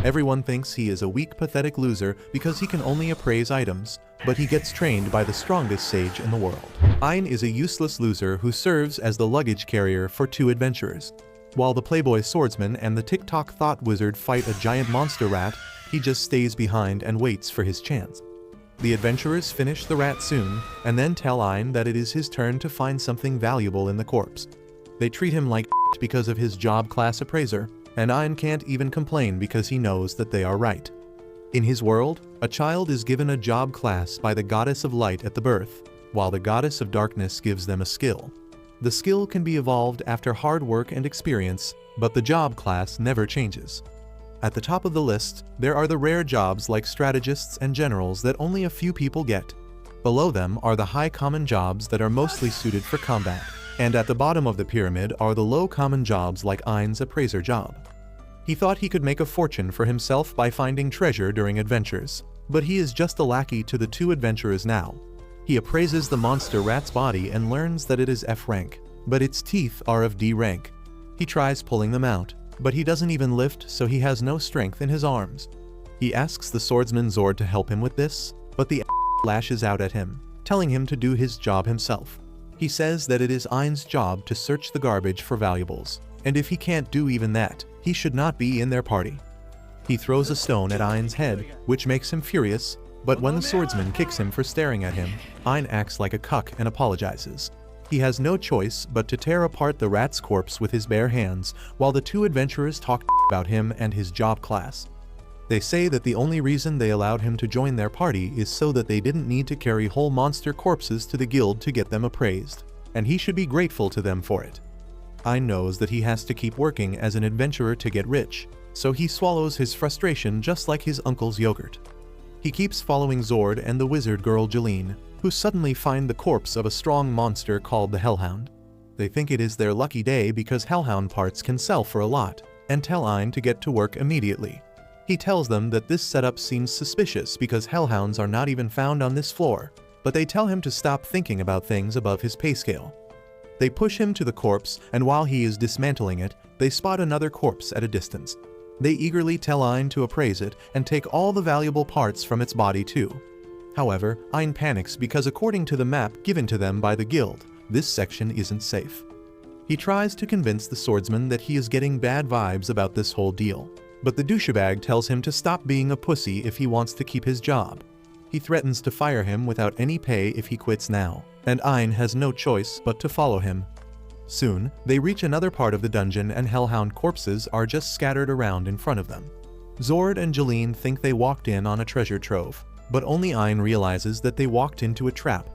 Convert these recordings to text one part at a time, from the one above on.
Everyone thinks he is a weak, pathetic loser because he can only appraise items, but he gets trained by the strongest sage in the world. Ein is a useless loser who serves as the luggage carrier for two adventurers. While the playboy swordsman and the TikTok thought wizard fight a giant monster rat, he just stays behind and waits for his chance. The adventurers finish the rat soon, and then tell Ein that it is his turn to find something valuable in the corpse. They treat him like because of his job class appraiser, and Ein can't even complain because he knows that they are right. In his world, a child is given a job class by the goddess of light at the birth, while the goddess of darkness gives them a skill. The skill can be evolved after hard work and experience, but the job class never changes. At the top of the list, there are the rare jobs like strategists and generals that only a few people get. Below them are the high common jobs that are mostly suited for combat. And at the bottom of the pyramid are the low common jobs like Ein's appraiser job. He thought he could make a fortune for himself by finding treasure during adventures, but he is just a lackey to the two adventurers now. He appraises the monster rat's body and learns that it is F rank, but its teeth are of D rank. He tries pulling them out, but he doesn't even lift, so he has no strength in his arms. He asks the swordsman Zord to help him with this, but the lashes out at him, telling him to do his job himself. He says that it is Ein's job to search the garbage for valuables, and if he can't do even that, he should not be in their party. He throws a stone at Ein's head, which makes him furious, but when the swordsman kicks him for staring at him, Ein acts like a cuck and apologizes. He has no choice but to tear apart the rat's corpse with his bare hands, while the two adventurers talk about him and his job class. They say that the only reason they allowed him to join their party is so that they didn't need to carry whole monster corpses to the guild to get them appraised, and he should be grateful to them for it. Ein knows that he has to keep working as an adventurer to get rich, so he swallows his frustration just like his uncle's yogurt. He keeps following Zord and the wizard girl Jeline, who suddenly find the corpse of a strong monster called the Hellhound. They think it is their lucky day because Hellhound parts can sell for a lot, and tell Ein to get to work immediately. He tells them that this setup seems suspicious because hellhounds are not even found on this floor, but they tell him to stop thinking about things above his pay scale. They push him to the corpse, and while he is dismantling it, they spot another corpse at a distance. They eagerly tell Ein to appraise it and take all the valuable parts from its body too. However, Ein panics because according to the map given to them by the guild, this section isn't safe. He tries to convince the swordsman that he is getting bad vibes about this whole deal. But the douchebag tells him to stop being a pussy if he wants to keep his job. He threatens to fire him without any pay if he quits now, and Ein has no choice but to follow him. Soon, they reach another part of the dungeon and hellhound corpses are just scattered around in front of them. Zord and Jeline think they walked in on a treasure trove, but only Ein realizes that they walked into a trap.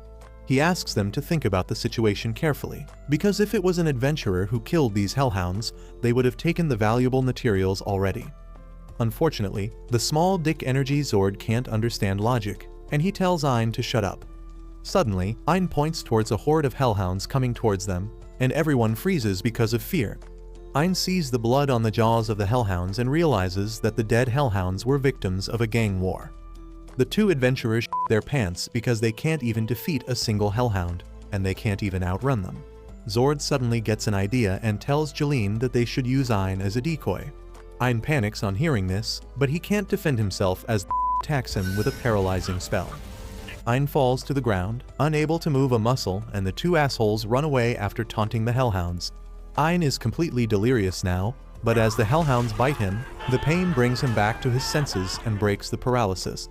He asks them to think about the situation carefully, because if it was an adventurer who killed these hellhounds, they would have taken the valuable materials already. Unfortunately, the small dick energy Zord can't understand logic, and he tells Ein to shut up. Suddenly, Ein points towards a horde of hellhounds coming towards them, and everyone freezes because of fear. Ein sees the blood on the jaws of the hellhounds and realizes that the dead hellhounds were victims of a gang war. The two adventurers shit their pants because they can't even defeat a single hellhound, and they can't even outrun them. Zord suddenly gets an idea and tells Jeline that they should use Ein as a decoy. Ein panics on hearing this, but he can't defend himself as the attacks him with a paralyzing spell. Ein falls to the ground, unable to move a muscle, and the two assholes run away after taunting the hellhounds. Ein is completely delirious now, but as the hellhounds bite him, the pain brings him back to his senses and breaks the paralysis.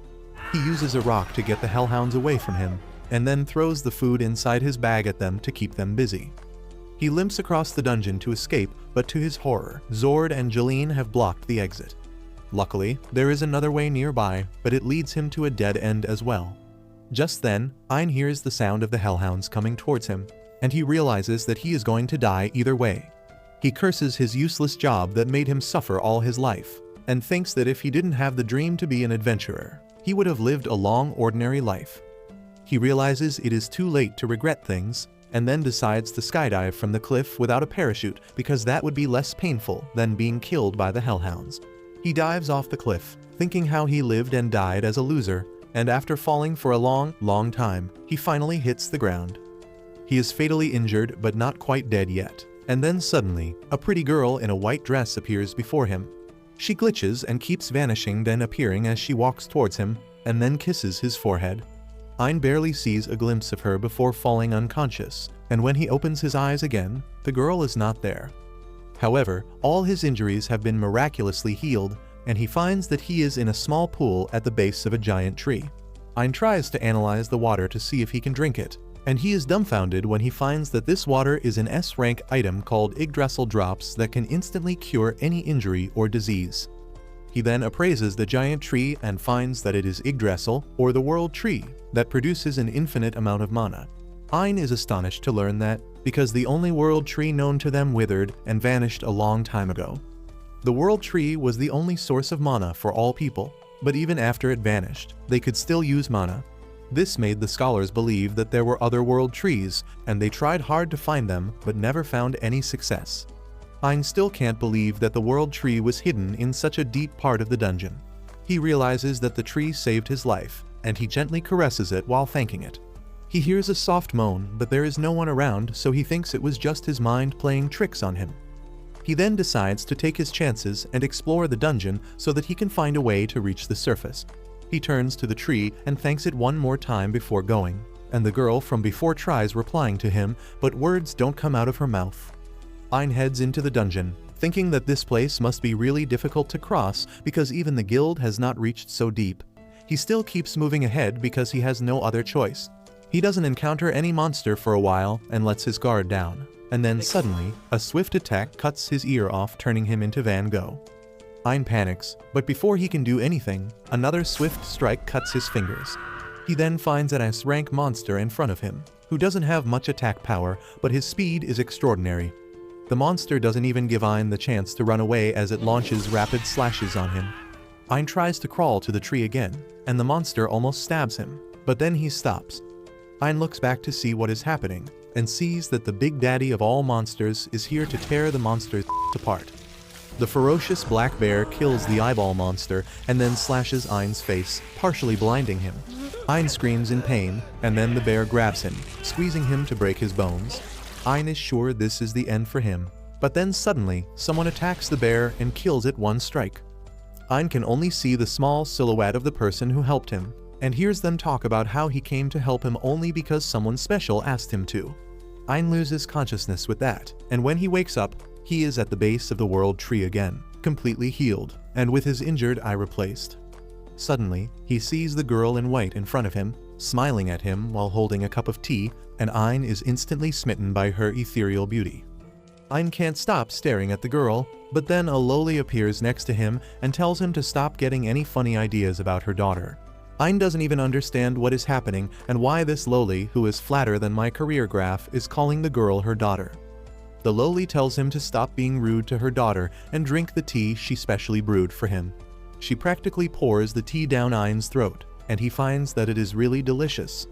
He uses a rock to get the hellhounds away from him, and then throws the food inside his bag at them to keep them busy. He limps across the dungeon to escape, but to his horror, Zord and Jeline have blocked the exit. Luckily, there is another way nearby, but it leads him to a dead end as well. Just then, Ein hears the sound of the hellhounds coming towards him, and he realizes that he is going to die either way. He curses his useless job that made him suffer all his life, and thinks that if he didn't have the dream to be an adventurer, he would have lived a long, ordinary life. He realizes it is too late to regret things, and then decides to skydive from the cliff without a parachute because that would be less painful than being killed by the hellhounds. He dives off the cliff, thinking how he lived and died as a loser, and after falling for a long time, he finally hits the ground. He is fatally injured but not quite dead yet, and then suddenly, a pretty girl in a white dress appears before him. She glitches and keeps vanishing, then appearing as she walks towards him, and then kisses his forehead. Ein barely sees a glimpse of her before falling unconscious, and when he opens his eyes again, the girl is not there. However, all his injuries have been miraculously healed, and he finds that he is in a small pool at the base of a giant tree. Ein tries to analyze the water to see if he can drink it, and he is dumbfounded when he finds that this water is an S-rank item called Yggdrasil drops that can instantly cure any injury or disease. He then appraises the giant tree and finds that it is Yggdrasil, or the world tree, that produces an infinite amount of mana. Ein is astonished to learn that, because the only world tree known to them withered and vanished a long time ago. The world tree was the only source of mana for all people, but even after it vanished, they could still use mana. This made the scholars believe that there were other world trees, and they tried hard to find them but never found any success. Ein still can't believe that the world tree was hidden in such a deep part of the dungeon. He realizes that the tree saved his life, and he gently caresses it while thanking it. He hears a soft moan, but there is no one around, so he thinks it was just his mind playing tricks on him. He then decides to take his chances and explore the dungeon so that he can find a way to reach the surface. He turns to the tree and thanks it one more time before going, and the girl from before tries replying to him, but words don't come out of her mouth. Ein heads into the dungeon, thinking that this place must be really difficult to cross because even the guild has not reached so deep. He still keeps moving ahead because he has no other choice. He doesn't encounter any monster for a while and lets his guard down, and then suddenly, a swift attack cuts his ear off, turning him into Van Gogh. Ein panics, but before he can do anything, another swift strike cuts his fingers. He then finds an S-rank monster in front of him, who doesn't have much attack power, but his speed is extraordinary. The monster doesn't even give Ein the chance to run away as it launches rapid slashes on him. Ein tries to crawl to the tree again, and the monster almost stabs him, but then he stops. Ein looks back to see what is happening, and sees that the big daddy of all monsters is here to tear the monsters apart. The ferocious black bear kills the eyeball monster and then slashes Ein's face, partially blinding him. Ein screams in pain, and then the bear grabs him, squeezing him to break his bones. Ein is sure this is the end for him, but then suddenly, someone attacks the bear and kills it one strike. Ein can only see the small silhouette of the person who helped him, and hears them talk about how he came to help him only because someone special asked him to. Ein loses consciousness with that, and when he wakes up, he is at the base of the world tree again, completely healed, and with his injured eye replaced. Suddenly, he sees the girl in white in front of him, smiling at him while holding a cup of tea, and Ein is instantly smitten by her ethereal beauty. Ein can't stop staring at the girl, but then a loli appears next to him and tells him to stop getting any funny ideas about her daughter. Ein doesn't even understand what is happening and why this loli, who is flatter than my career graph, is calling the girl her daughter. The loli tells him to stop being rude to her daughter and drink the tea she specially brewed for him. She practically pours the tea down Ein's throat, and he finds that it is really delicious.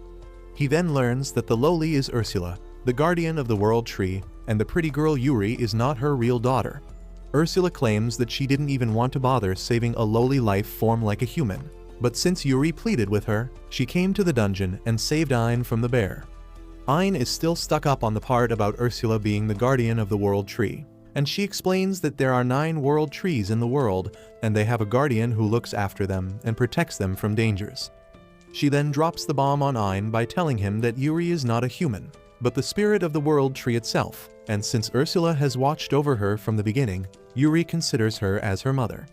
He then learns that the loli is Ursula, the guardian of the world tree, and the pretty girl Yuri is not her real daughter. Ursula claims that she didn't even want to bother saving a lowly life form like a human, but since Yuri pleaded with her, she came to the dungeon and saved Ein from the bear. Ein is still stuck up on the part about Ursula being the guardian of the world tree, and she explains that there are 9 world trees in the world, and they have a guardian who looks after them and protects them from dangers. She then drops the bomb on Ein by telling him that Yuri is not a human, but the spirit of the world tree itself, and since Ursula has watched over her from the beginning, Yuri considers her as her mother.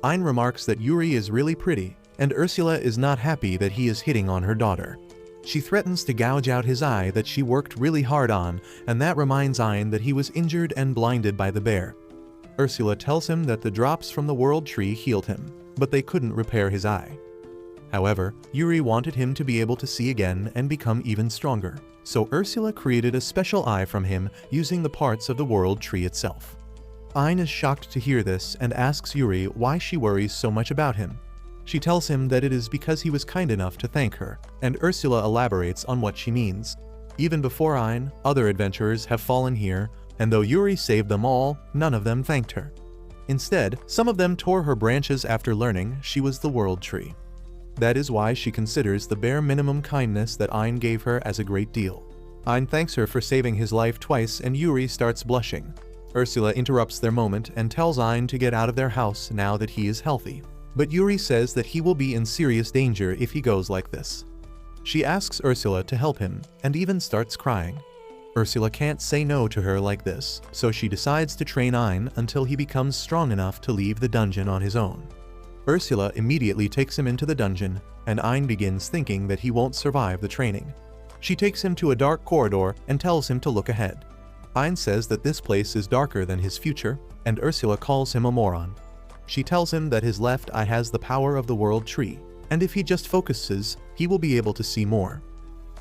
Ein remarks that Yuri is really pretty, and Ursula is not happy that he is hitting on her daughter. She threatens to gouge out his eye that she worked really hard on, and that reminds Ein that he was injured and blinded by the bear. Ursula tells him that the drops from the world tree healed him, but they couldn't repair his eye. However, Yuri wanted him to be able to see again and become even stronger, so Ursula created a special eye from him using the parts of the world tree itself. Ein is shocked to hear this and asks Yuri why she worries so much about him. She tells him that it is because he was kind enough to thank her, and Ursula elaborates on what she means. Even before Ein, other adventurers have fallen here, and though Yuri saved them all, none of them thanked her. Instead, some of them tore her branches after learning she was the world tree. That is why she considers the bare minimum kindness that Ein gave her as a great deal. Ein thanks her for saving his life twice and Yuri starts blushing. Ursula interrupts their moment and tells Ein to get out of their house now that he is healthy. But Yuri says that he will be in serious danger if he goes like this. She asks Ursula to help him and even starts crying. Ursula can't say no to her like this, so she decides to train Ein until he becomes strong enough to leave the dungeon on his own. Ursula immediately takes him into the dungeon, and Ein begins thinking that he won't survive the training. She takes him to a dark corridor and tells him to look ahead. Ein says that this place is darker than his future, and Ursula calls him a moron. She tells him that his left eye has the power of the world tree, and if he just focuses, he will be able to see more.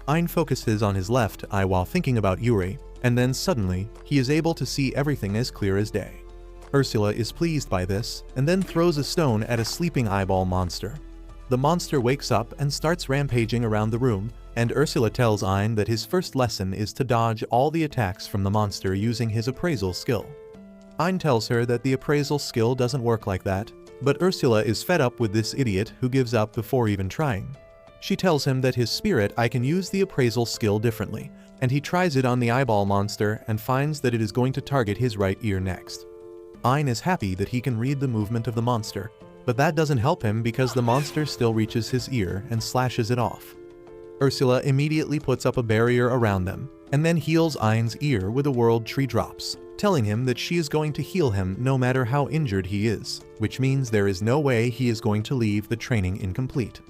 Ein focuses on his left eye while thinking about Yuri, and then suddenly, he is able to see everything as clear as day. Ursula is pleased by this, and then throws a stone at a sleeping eyeball monster. The monster wakes up and starts rampaging around the room, and Ursula tells Ein that his first lesson is to dodge all the attacks from the monster using his appraisal skill. Ein tells her that the appraisal skill doesn't work like that, but Ursula is fed up with this idiot who gives up before even trying. She tells him that his spirit eye can use the appraisal skill differently, and he tries it on the eyeball monster and finds that it is going to target his right ear next. Ein is happy that he can read the movement of the monster, but that doesn't help him because the monster still reaches his ear and slashes it off. Ursula immediately puts up a barrier around them, and then heals Ein's ear with a world tree drops, telling him that she is going to heal him no matter how injured he is, which means there is no way he is going to leave the training incomplete.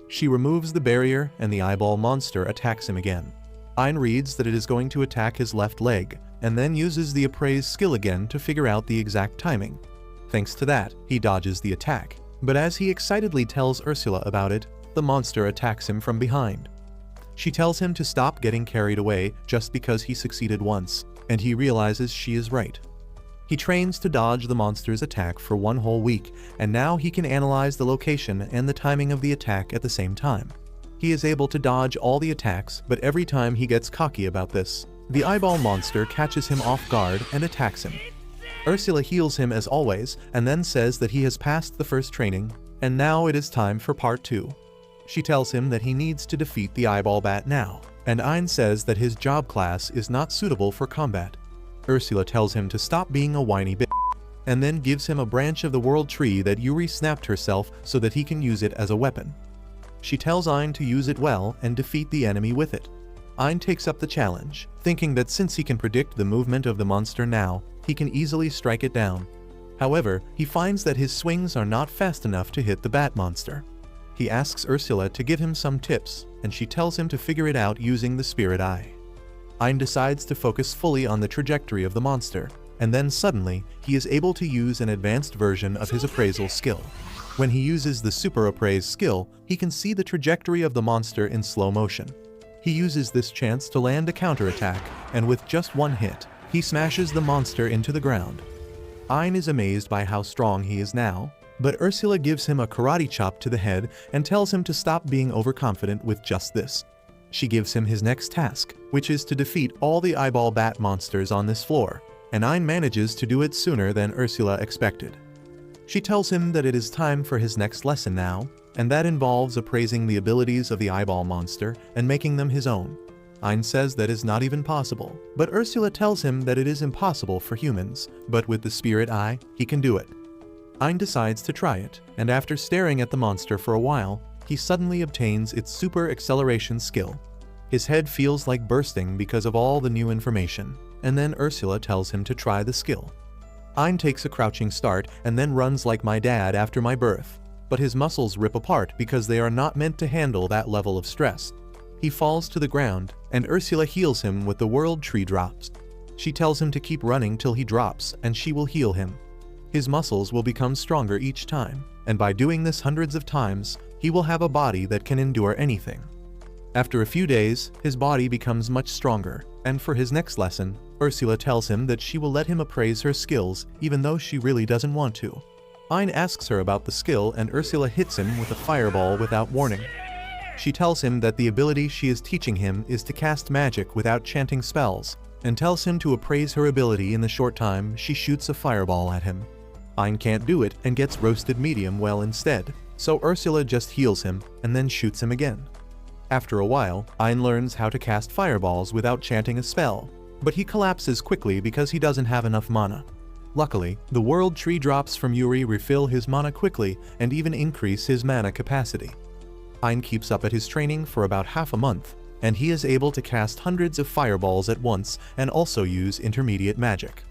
She removes the barrier and the eyeball monster attacks him again. Ein reads that it is going to attack his left leg, and then uses the appraise skill again to figure out the exact timing. Thanks to that, he dodges the attack, but as he excitedly tells Ursula about it, the monster attacks him from behind. She tells him to stop getting carried away just because he succeeded once, and he realizes she is right. He trains to dodge the monster's attack for 1 whole week, and now he can analyze the location and the timing of the attack at the same time. He is able to dodge all the attacks, but every time he gets cocky about this, the eyeball monster catches him off guard and attacks him. Ursula heals him as always, and then says that he has passed the first training, and now it is time for part 2. She tells him that he needs to defeat the eyeball bat now, and Ein says that his job class is not suitable for combat. Ursula tells him to stop being a whiny bitch, and then gives him a branch of the world tree that Yuri snapped herself so that he can use it as a weapon. She tells Ein to use it well and defeat the enemy with it. Ein takes up the challenge, thinking that since he can predict the movement of the monster now, he can easily strike it down. However, he finds that his swings are not fast enough to hit the bat monster. He asks Ursula to give him some tips, and she tells him to figure it out using the spirit eye. Ein decides to focus fully on the trajectory of the monster, and then suddenly, he is able to use an advanced version of his appraisal skill. When he uses the super appraise skill, he can see the trajectory of the monster in slow motion. He uses this chance to land a counterattack, and with just 1 hit, he smashes the monster into the ground. Ein is amazed by how strong he is now, but Ursula gives him a karate chop to the head and tells him to stop being overconfident with just this. She gives him his next task, which is to defeat all the eyeball bat monsters on this floor, and Ein manages to do it sooner than Ursula expected. She tells him that it is time for his next lesson now, and that involves appraising the abilities of the eyeball monster and making them his own. Ein says that is not even possible, but Ursula tells him that it is impossible for humans, but with the spirit eye, he can do it. Ein decides to try it, and after staring at the monster for a while, he suddenly obtains its super acceleration skill. His head feels like bursting because of all the new information, and then Ursula tells him to try the skill. Ein takes a crouching start and then runs like my dad after my birth, but his muscles rip apart because they are not meant to handle that level of stress. He falls to the ground, and Ursula heals him with the world tree drops. She tells him to keep running till he drops, and she will heal him. His muscles will become stronger each time, and by doing this hundreds of times, he will have a body that can endure anything. After a few days, his body becomes much stronger, and for his next lesson, Ursula tells him that she will let him appraise her skills even though she really doesn't want to. Ein asks her about the skill, and Ursula hits him with a fireball without warning. She tells him that the ability she is teaching him is to cast magic without chanting spells, and tells him to appraise her ability in the short time she shoots a fireball at him. Ein can't do it and gets roasted medium well instead, so Ursula just heals him and then shoots him again. After a while, Ein learns how to cast fireballs without chanting a spell, but he collapses quickly because he doesn't have enough mana. Luckily, the world tree drops from Yuri refill his mana quickly and even increase his mana capacity. Ein keeps up at his training for about half a month, and he is able to cast hundreds of fireballs at once and also use intermediate magic.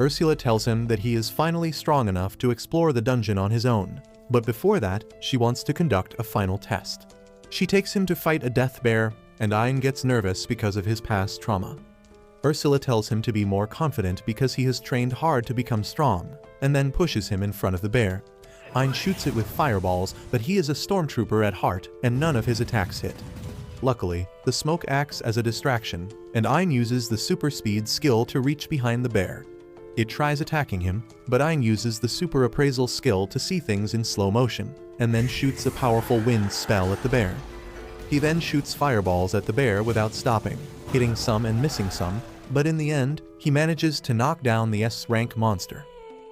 Ursula tells him that he is finally strong enough to explore the dungeon on his own, but before that, she wants to conduct a final test. She takes him to fight a death bear, and Ein gets nervous because of his past trauma. Ursula tells him to be more confident because he has trained hard to become strong, and then pushes him in front of the bear. Ein shoots it with fireballs, but he is a stormtrooper at heart, and none of his attacks hit. Luckily, the smoke acts as a distraction, and Ein uses the super speed skill to reach behind the bear. It tries attacking him, but Ein uses the super appraisal skill to see things in slow motion, and then shoots a powerful wind spell at the bear. He then shoots fireballs at the bear without stopping, hitting some and missing some, but in the end, he manages to knock down the S-rank monster.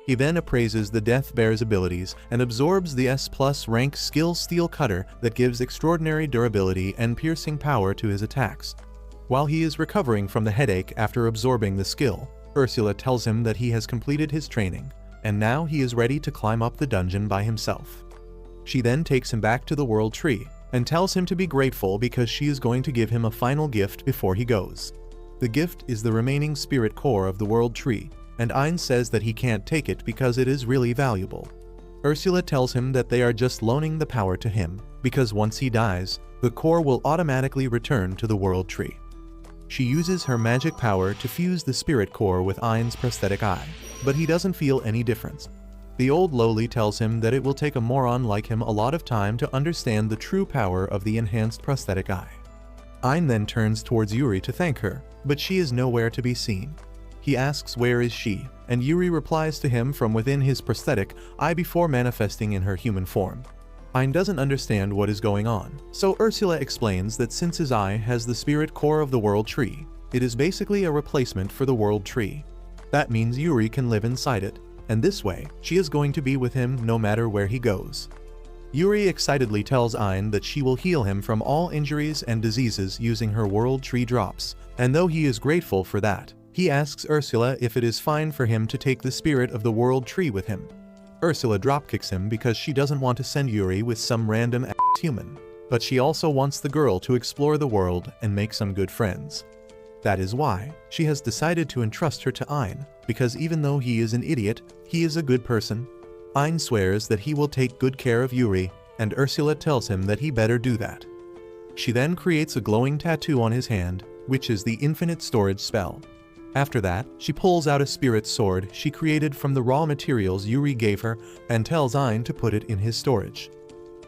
He then appraises the Death Bear's abilities and absorbs the S+ rank skill Steel Cutter that gives extraordinary durability and piercing power to his attacks. While he is recovering from the headache after absorbing the skill, Ursula tells him that he has completed his training, and now he is ready to climb up the dungeon by himself. She then takes him back to the World Tree, and tells him to be grateful because she is going to give him a final gift before he goes. The gift is the remaining spirit core of the World Tree, and Ein says that he can't take it because it is really valuable. Ursula tells him that they are just loaning the power to him, because once he dies, the core will automatically return to the World Tree. She uses her magic power to fuse the spirit core with Ein's prosthetic eye, but he doesn't feel any difference. The old lowly tells him that it will take a moron like him a lot of time to understand the true power of the enhanced prosthetic eye. Ein then turns towards Yuri to thank her, but she is nowhere to be seen. He asks where is she, and Yuri replies to him from within his prosthetic eye before manifesting in her human form. Ein doesn't understand what is going on, so Ursula explains that since his eye has the spirit core of the World Tree, it is basically a replacement for the World Tree. That means Yuri can live inside it, and this way, she is going to be with him no matter where he goes. Yuri excitedly tells Ein that she will heal him from all injuries and diseases using her World Tree drops, and though he is grateful for that, he asks Ursula if it is fine for him to take the spirit of the World Tree with him. Ursula dropkicks him because she doesn't want to send Yuri with some random human, but she also wants the girl to explore the world and make some good friends. That is why she has decided to entrust her to Ein, because even though he is an idiot, he is a good person. Ein swears that he will take good care of Yuri, and Ursula tells him that he better do that. She then creates a glowing tattoo on his hand, which is the infinite storage spell. After that, she pulls out a spirit sword she created from the raw materials Yuri gave her and tells Ein to put it in his storage.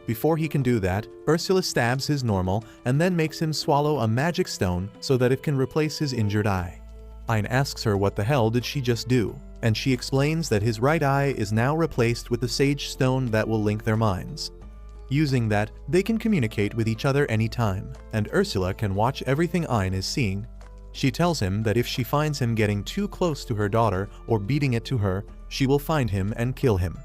Before he can do that, Ursula stabs his normal and then makes him swallow a magic stone so that it can replace his injured eye. Ein asks her what the hell did she just do, and she explains that his right eye is now replaced with the sage stone that will link their minds. Using that, they can communicate with each other anytime, and Ursula can watch everything Ein is seeing. She tells him that if she finds him getting too close to her daughter or beating it to her, she will find him and kill him.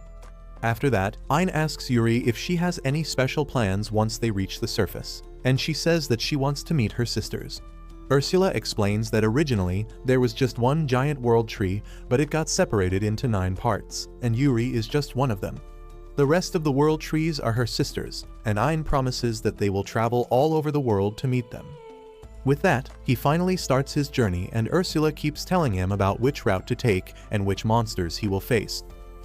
After that, Ein asks Yuri if she has any special plans once they reach the surface, and she says that she wants to meet her sisters. Ursula explains that originally there was just one giant world tree, but it got separated into 9 parts, and Yuri is just one of them. The rest of the world trees are her sisters, and Ein promises that they will travel all over the world to meet them. With that, he finally starts his journey, and Ursula keeps telling him about which route to take and which monsters he will face.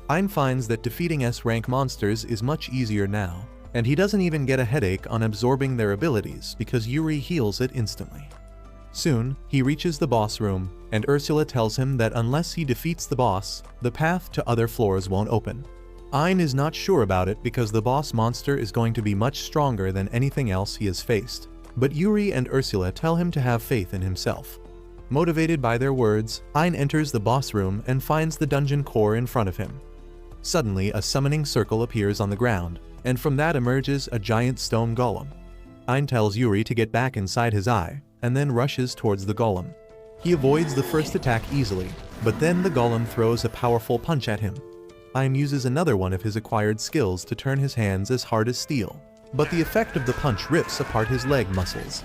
Ein finds that defeating S-rank monsters is much easier now, and he doesn't even get a headache on absorbing their abilities because Yuri heals it instantly. Soon, he reaches the boss room, and Ursula tells him that unless he defeats the boss, the path to other floors won't open. Ein is not sure about it because the boss monster is going to be much stronger than anything else he has faced. But Yuri and Ursula tell him to have faith in himself. Motivated by their words, Ein enters the boss room and finds the dungeon core in front of him. Suddenly, a summoning circle appears on the ground, and from that emerges a giant stone golem. Ein tells Yuri to get back inside his eye, and then rushes towards the golem. He avoids the first attack easily, but then the golem throws a powerful punch at him. Ein uses another one of his acquired skills to turn his hands as hard as steel, but the effect of the punch rips apart his leg muscles.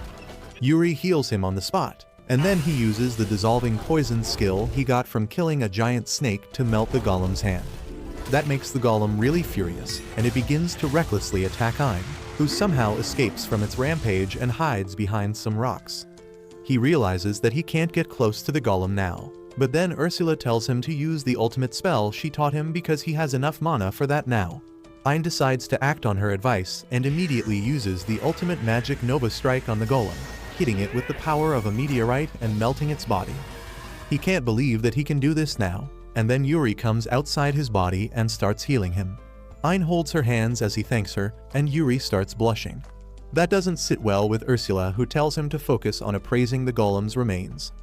Yuri heals him on the spot, And then he uses the dissolving poison skill he got from killing a giant snake to melt the golem's hand. That makes the golem really furious, and it begins to recklessly attack Ein, who somehow escapes from its rampage and hides behind some rocks. He realizes that he can't get close to the golem now, but then Ursula tells him to use the ultimate spell she taught him because he has enough mana for that now. Ein decides to act on her advice and immediately uses the ultimate magic Nova Strike on the golem, hitting it with the power of a meteorite and melting its body. He can't believe that he can do this now, and then Yuri comes outside his body and starts healing him. Ein holds her hands as he thanks her, and Yuri starts blushing. That doesn't sit well with Ursula, who tells him to focus on appraising the golem's remains.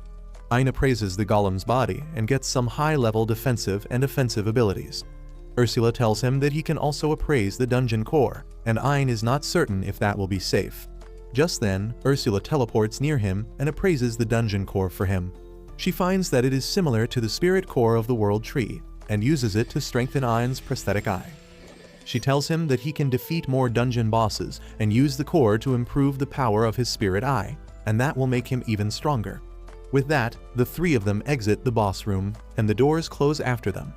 Ein appraises the golem's body and gets some high-level defensive and offensive abilities. Ursula tells him that he can also appraise the dungeon core, and Ein is not certain if that will be safe. Just then, Ursula teleports near him and appraises the dungeon core for him. She finds that it is similar to the spirit core of the world tree, and uses it to strengthen Ein's prosthetic eye. She tells him that he can defeat more dungeon bosses and use the core to improve the power of his spirit eye, and that will make him even stronger. With that, the three of them exit the boss room, and the doors close after them.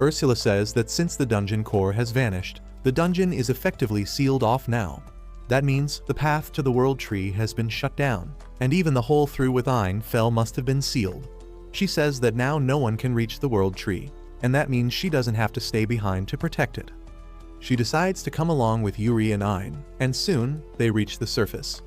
Ursula says that since the dungeon core has vanished, the dungeon is effectively sealed off now. That means the path to the world tree has been shut down, and even the hole through with Ein fell must have been sealed. She says that now no one can reach the world tree, and that means she doesn't have to stay behind to protect it. She decides to come along with Yuri and Ein, and soon they reach the surface.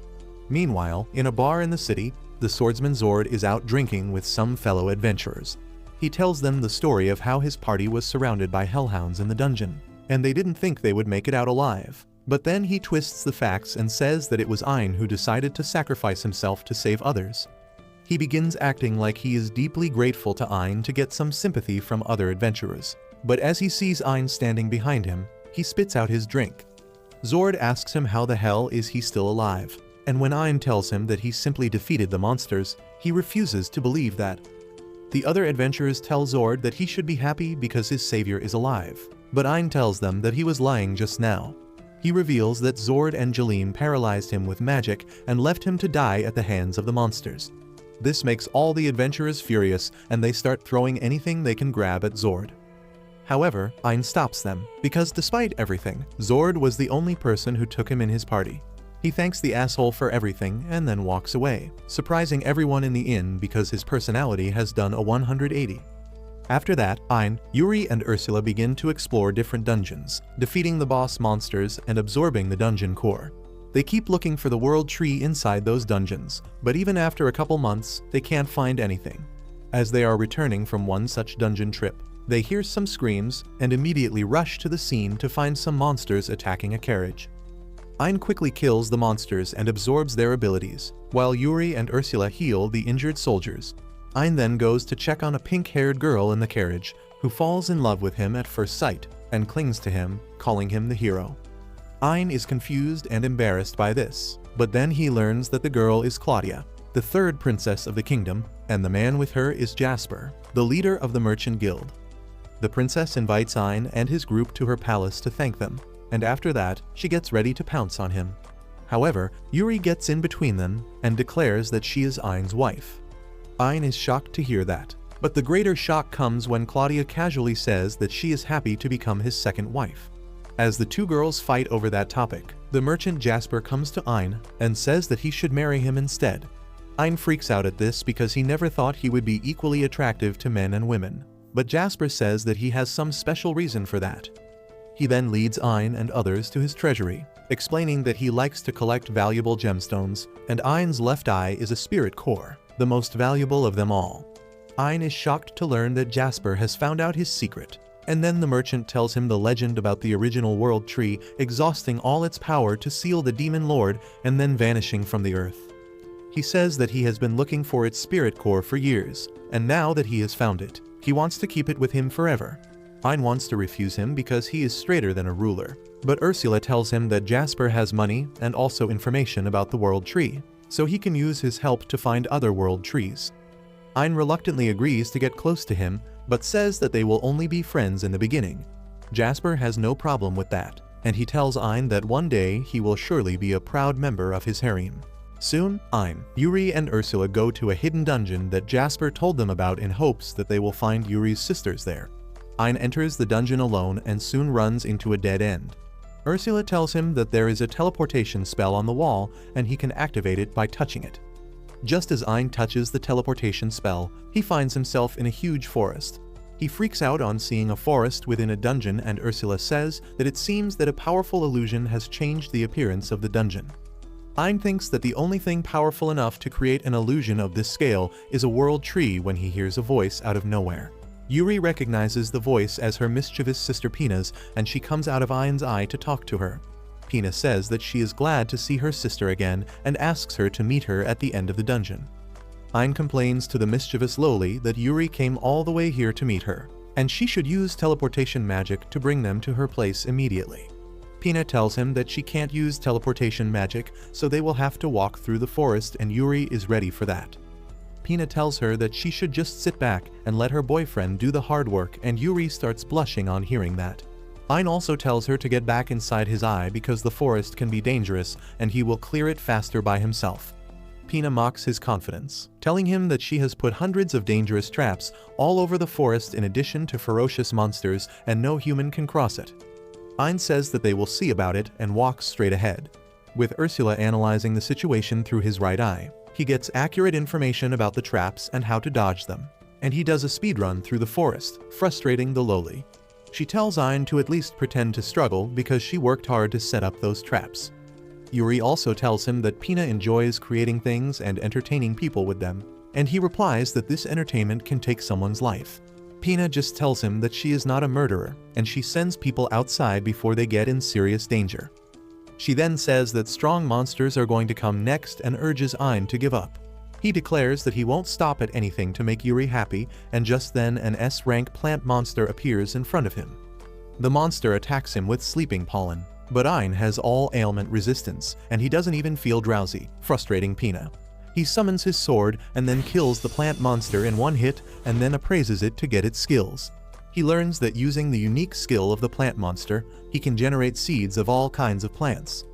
Meanwhile, in a bar in the city, the swordsman Zord is out drinking with some fellow adventurers. He tells them the story of how his party was surrounded by hellhounds in the dungeon, and they didn't think they would make it out alive. But then he twists the facts and says that it was Ein who decided to sacrifice himself to save others. He begins acting like he is deeply grateful to Ein to get some sympathy from other adventurers. But as he sees Ein standing behind him, he spits out his drink. Zord asks him how the hell is he still alive, and when Ein tells him that he simply defeated the monsters, he refuses to believe that. The other adventurers tell Zord that he should be happy because his savior is alive, but Ein tells them that he was lying just now. He reveals that Zord and Jalem paralyzed him with magic and left him to die at the hands of the monsters. This makes all the adventurers furious, and they start throwing anything they can grab at Zord. However, Ein stops them, because despite everything, Zord was the only person who took him in his party. He thanks the asshole for everything and then walks away, surprising everyone in the inn because his personality has done a 180. After that, Ein, Yuri, and Ursula begin to explore different dungeons, defeating the boss monsters and absorbing the dungeon core. They keep looking for the world tree inside those dungeons, but even after a couple months, they can't find anything. As they are returning from one such dungeon trip, they hear some screams and immediately rush to the scene to find some monsters attacking a carriage. Ein quickly kills the monsters and absorbs their abilities, while Yuri and Ursula heal the injured soldiers. Ein then goes to check on a pink-haired girl in the carriage, who falls in love with him at first sight and clings to him, calling him the hero. Ein is confused and embarrassed by this, but then he learns that the girl is Claudia, the third princess of the kingdom, and the man with her is Jasper, the leader of the merchant guild. The princess invites Ein and his group to her palace to thank them, and after that, she gets ready to pounce on him. However, Yuri gets in between them and declares that she is Ein's wife. Ein is shocked to hear that, but the greater shock comes when Claudia casually says that she is happy to become his second wife. As the two girls fight over that topic, the merchant Jasper comes to Ein and says that he should marry him instead. Ein freaks out at this because he never thought he would be equally attractive to men and women, but Jasper says that he has some special reason for that. He then leads Ein and others to his treasury, explaining that he likes to collect valuable gemstones, and Ein's left eye is a spirit core, the most valuable of them all. Ein is shocked to learn that Jasper has found out his secret, and then the merchant tells him the legend about the original world tree exhausting all its power to seal the demon lord and then vanishing from the earth. He says that he has been looking for its spirit core for years, and now that he has found it, he wants to keep it with him forever. Ein wants to refuse him because he is straighter than a ruler, but Ursula tells him that Jasper has money and also information about the world tree, so he can use his help to find other world trees. Ein reluctantly agrees to get close to him, but says that they will only be friends in the beginning. Jasper has no problem with that, and he tells Ein that one day he will surely be a proud member of his harem. Soon, Ein, Yuri and Ursula go to a hidden dungeon that Jasper told them about in hopes that they will find Yuri's sisters there. Ein enters the dungeon alone and soon runs into a dead end. Ursula tells him that there is a teleportation spell on the wall and he can activate it by touching it. Just as Ein touches the teleportation spell, he finds himself in a huge forest. He freaks out on seeing a forest within a dungeon, and Ursula says that it seems that a powerful illusion has changed the appearance of the dungeon. Ein thinks that the only thing powerful enough to create an illusion of this scale is a world tree when he hears a voice out of nowhere. Yuri recognizes the voice as her mischievous sister Pina's, and she comes out of Ein's eye to talk to her. Pina says that she is glad to see her sister again and asks her to meet her at the end of the dungeon. Ein complains to the mischievous Loli that Yuri came all the way here to meet her, and she should use teleportation magic to bring them to her place immediately. Pina tells him that she can't use teleportation magic, so they will have to walk through the forest, and Yuri is ready for that. Pina tells her that she should just sit back and let her boyfriend do the hard work, and Yuri starts blushing on hearing that. Ein also tells her to get back inside his eye because the forest can be dangerous and he will clear it faster by himself. Pina mocks his confidence, telling him that she has put hundreds of dangerous traps all over the forest in addition to ferocious monsters, and no human can cross it. Ein says that they will see about it and walks straight ahead. With Ursula analyzing the situation through his right eye, he gets accurate information about the traps and how to dodge them, and he does a speedrun through the forest, frustrating the Loli. She tells Ein to at least pretend to struggle because she worked hard to set up those traps. Yuri also tells him that Pina enjoys creating things and entertaining people with them, and he replies that this entertainment can take someone's life. Pina just tells him that she is not a murderer, and she sends people outside before they get in serious danger. She then says that strong monsters are going to come next and urges Ein to give up. He declares that he won't stop at anything to make Yuri happy, and just then an S-rank plant monster appears in front of him. The monster attacks him with sleeping pollen, but Ein has all ailment resistance, and he doesn't even feel drowsy, frustrating Pina. He summons his sword and then kills the plant monster in one hit and then appraises it to get its skills. He learns that using the unique skill of the plant monster, he can generate seeds of all kinds of plants.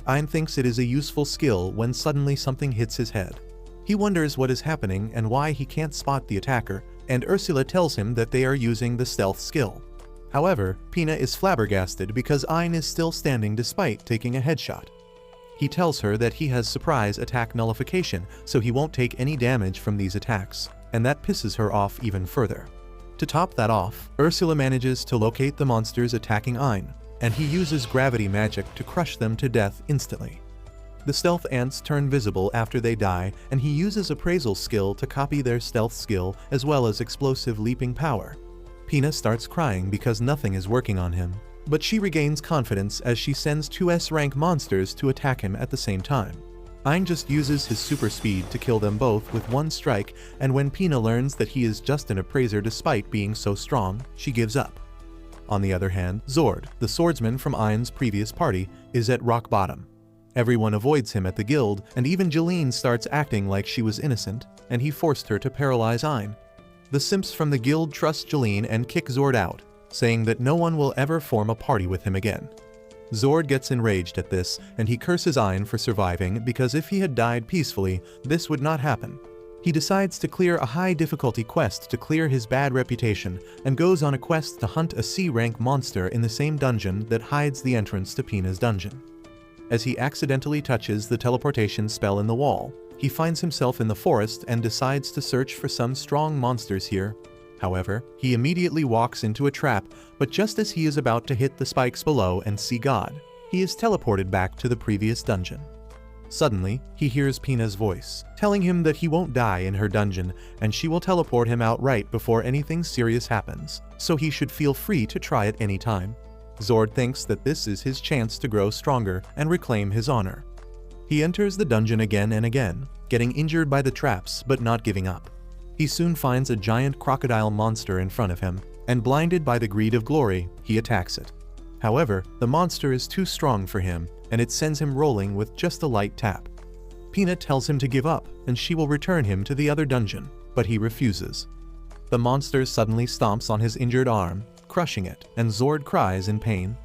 Ein thinks it is a useful skill when suddenly something hits his head. He wonders what is happening and why he can't spot the attacker, and Ursula tells him that they are using the stealth skill. However, Pina is flabbergasted because Ein is still standing despite taking a headshot. He tells her that he has surprise attack nullification, so he won't take any damage from these attacks, and that pisses her off even further. To top that off, Ursula manages to locate the monsters attacking Ein, and he uses gravity magic to crush them to death instantly. The stealth ants turn visible after they die, and he uses appraisal skill to copy their stealth skill as well as explosive leaping power. Pina starts crying because nothing is working on him, but she regains confidence as she sends two S-rank monsters to attack him at the same time. Ein just uses his super speed to kill them both with one strike, and when Pina learns that he is just an appraiser despite being so strong, she gives up. On the other hand, Zord, the swordsman from Ein's previous party, is at rock bottom. Everyone avoids him at the guild, and even Jeline starts acting like she was innocent, and he forced her to paralyze Ein. The simps from the guild trust Jeline and kick Zord out, saying that no one will ever form a party with him again. Zord gets enraged at this, and he curses Ein for surviving because if he had died peacefully, this would not happen. He decides to clear a high difficulty quest to clear his bad reputation, and goes on a quest to hunt a C-rank monster in the same dungeon that hides the entrance to Pina's dungeon. As he accidentally touches the teleportation spell in the wall, he finds himself in the forest and decides to search for some strong monsters here. However, he immediately walks into a trap, but just as he is about to hit the spikes below and see God, he is teleported back to the previous dungeon. Suddenly, he hears Pina's voice, telling him that he won't die in her dungeon, and she will teleport him out right before anything serious happens, so he should feel free to try at any time. Zord thinks that this is his chance to grow stronger and reclaim his honor. He enters the dungeon again and again, getting injured by the traps but not giving up. He soon finds a giant crocodile monster in front of him, and blinded by the greed of glory, he attacks it. However, the monster is too strong for him, and it sends him rolling with just a light tap. Pina tells him to give up, and she will return him to the other dungeon, but he refuses. The monster suddenly stomps on his injured arm, crushing it, and Zord cries in pain.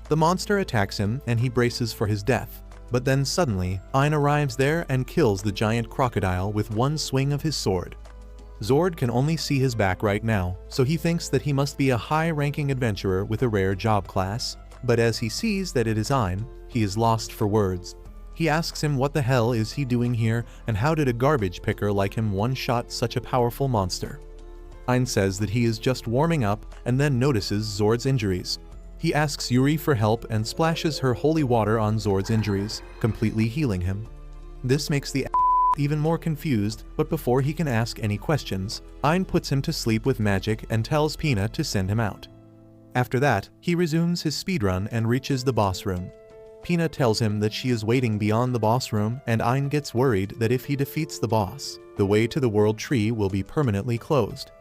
The monster attacks him, and he braces for his death. But then suddenly, Ein arrives there and kills the giant crocodile with one swing of his sword. Zord can only see his back right now, so he thinks that he must be a high-ranking adventurer with a rare job class, but as he sees that it is Ein, he is lost for words. He asks him what the hell is he doing here and how did a garbage picker like him one-shot such a powerful monster. Ein says that he is just warming up and then notices Zord's injuries. He asks Yuri for help and splashes her holy water on Zord's injuries, completely healing him. This makes the even more confused, but before he can ask any questions, Ein puts him to sleep with magic and tells Pina to send him out. After that, he resumes his speedrun and reaches the boss room. Pina tells him that she is waiting beyond the boss room, and Ein gets worried that if he defeats the boss, the way to the world tree will be permanently closed.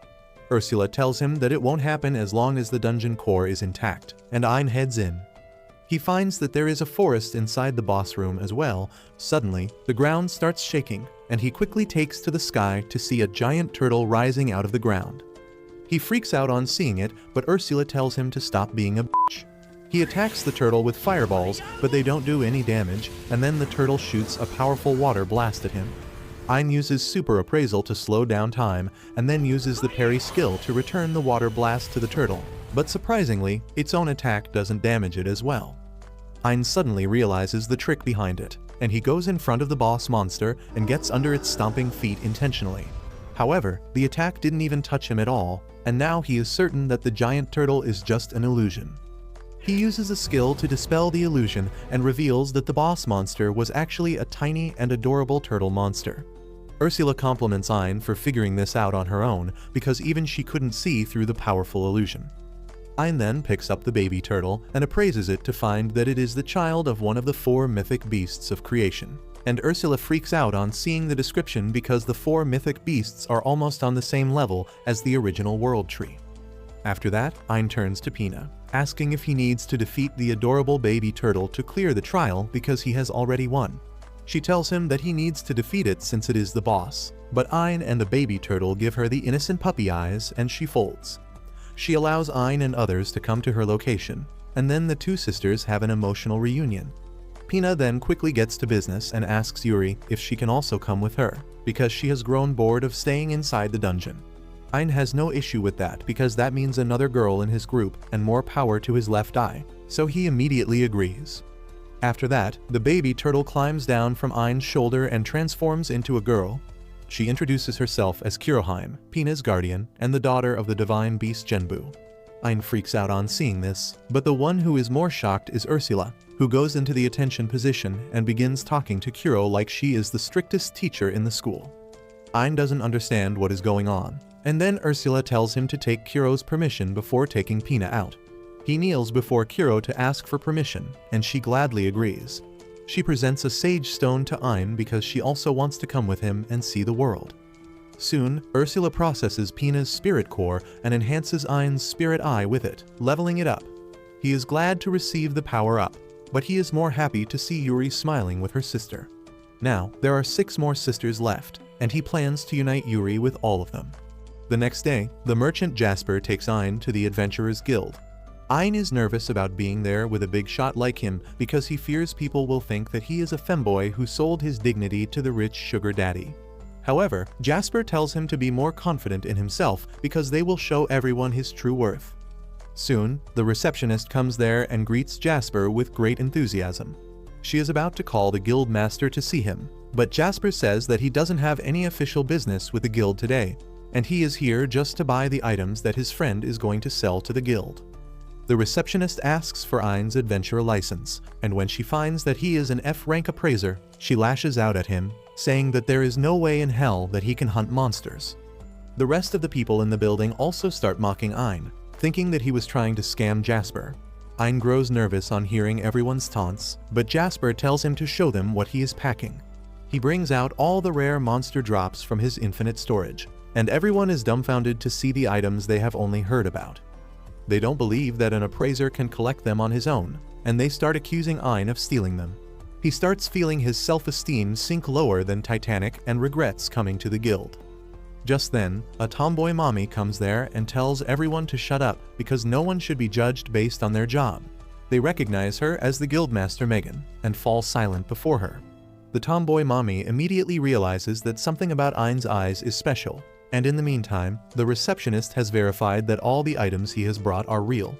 Ursula tells him that it won't happen as long as the dungeon core is intact, and Ein heads in. He finds that there is a forest inside the boss room as well. Suddenly, the ground starts shaking, and he quickly takes to the sky to see a giant turtle rising out of the ground. He freaks out on seeing it, but Ursula tells him to stop being a bitch. He attacks the turtle with fireballs, but they don't do any damage, and then the turtle shoots a powerful water blast at him. Ein uses super appraisal to slow down time, and then uses the parry skill to return the water blast to the turtle, but surprisingly, its own attack doesn't damage it as well. Ein suddenly realizes the trick behind it, and he goes in front of the boss monster and gets under its stomping feet intentionally. However, the attack didn't even touch him at all, and now he is certain that the giant turtle is just an illusion. He uses a skill to dispel the illusion and reveals that the boss monster was actually a tiny and adorable turtle monster. Ursula compliments Ein for figuring this out on her own because even she couldn't see through the powerful illusion. Ein then picks up the baby turtle and appraises it to find that it is the child of one of the 4 mythic beasts of creation. And Ursula freaks out on seeing the description because the 4 mythic beasts are almost on the same level as the original world tree. After that, Ein turns to Pina, asking if he needs to defeat the adorable baby turtle to clear the trial because he has already won. She tells him that he needs to defeat it since it is the boss, but Ein and the baby turtle give her the innocent puppy eyes and she folds. She allows Ein and others to come to her location, and then the 2 sisters have an emotional reunion. Pina then quickly gets to business and asks Yuri if she can also come with her, because she has grown bored of staying inside the dungeon. Ein has no issue with that because that means another girl in his group and more power to his left eye, so he immediately agrees. After that, the baby turtle climbs down from Ein's shoulder and transforms into a girl. She introduces herself as Kuroheim, Pina's guardian, and the daughter of the divine beast Genbu. Ein freaks out on seeing this, but the one who is more shocked is Ursula, who goes into the attention position and begins talking to Kuro like she is the strictest teacher in the school. Ein doesn't understand what is going on, and then Ursula tells him to take Kuro's permission before taking Pina out. He kneels before Kuro to ask for permission, and she gladly agrees. She presents a sage stone to Ein because she also wants to come with him and see the world. Soon, Ursula processes Pina's spirit core and enhances Ein's spirit eye with it, leveling it up. He is glad to receive the power up, but he is more happy to see Yuri smiling with her sister. Now, there are 6 more sisters left, and he plans to unite Yuri with all of them. The next day, the merchant Jasper takes Ein to the Adventurers Guild. Ein is nervous about being there with a big shot like him because he fears people will think that he is a femboy who sold his dignity to the rich sugar daddy. However, Jasper tells him to be more confident in himself because they will show everyone his true worth. Soon, the receptionist comes there and greets Jasper with great enthusiasm. She is about to call the guild master to see him, but Jasper says that he doesn't have any official business with the guild today, and he is here just to buy the items that his friend is going to sell to the guild. The receptionist asks for Ein's adventurer license, and when she finds that he is an F-rank appraiser, she lashes out at him, saying that there is no way in hell that he can hunt monsters. The rest of the people in the building also start mocking Ein, thinking that he was trying to scam Jasper. Ein grows nervous on hearing everyone's taunts, but Jasper tells him to show them what he is packing. He brings out all the rare monster drops from his infinite storage, and everyone is dumbfounded to see the items they have only heard about. They don't believe that an appraiser can collect them on his own, and they start accusing Ein of stealing them. He starts feeling his self-esteem sink lower than Titanic and regrets coming to the guild. Just then, a tomboy mommy comes there and tells everyone to shut up because no one should be judged based on their job. They recognize her as the guildmaster Megan and fall silent before her. The tomboy mommy immediately realizes that something about Ein's eyes is special, and in the meantime, the receptionist has verified that all the items he has brought are real.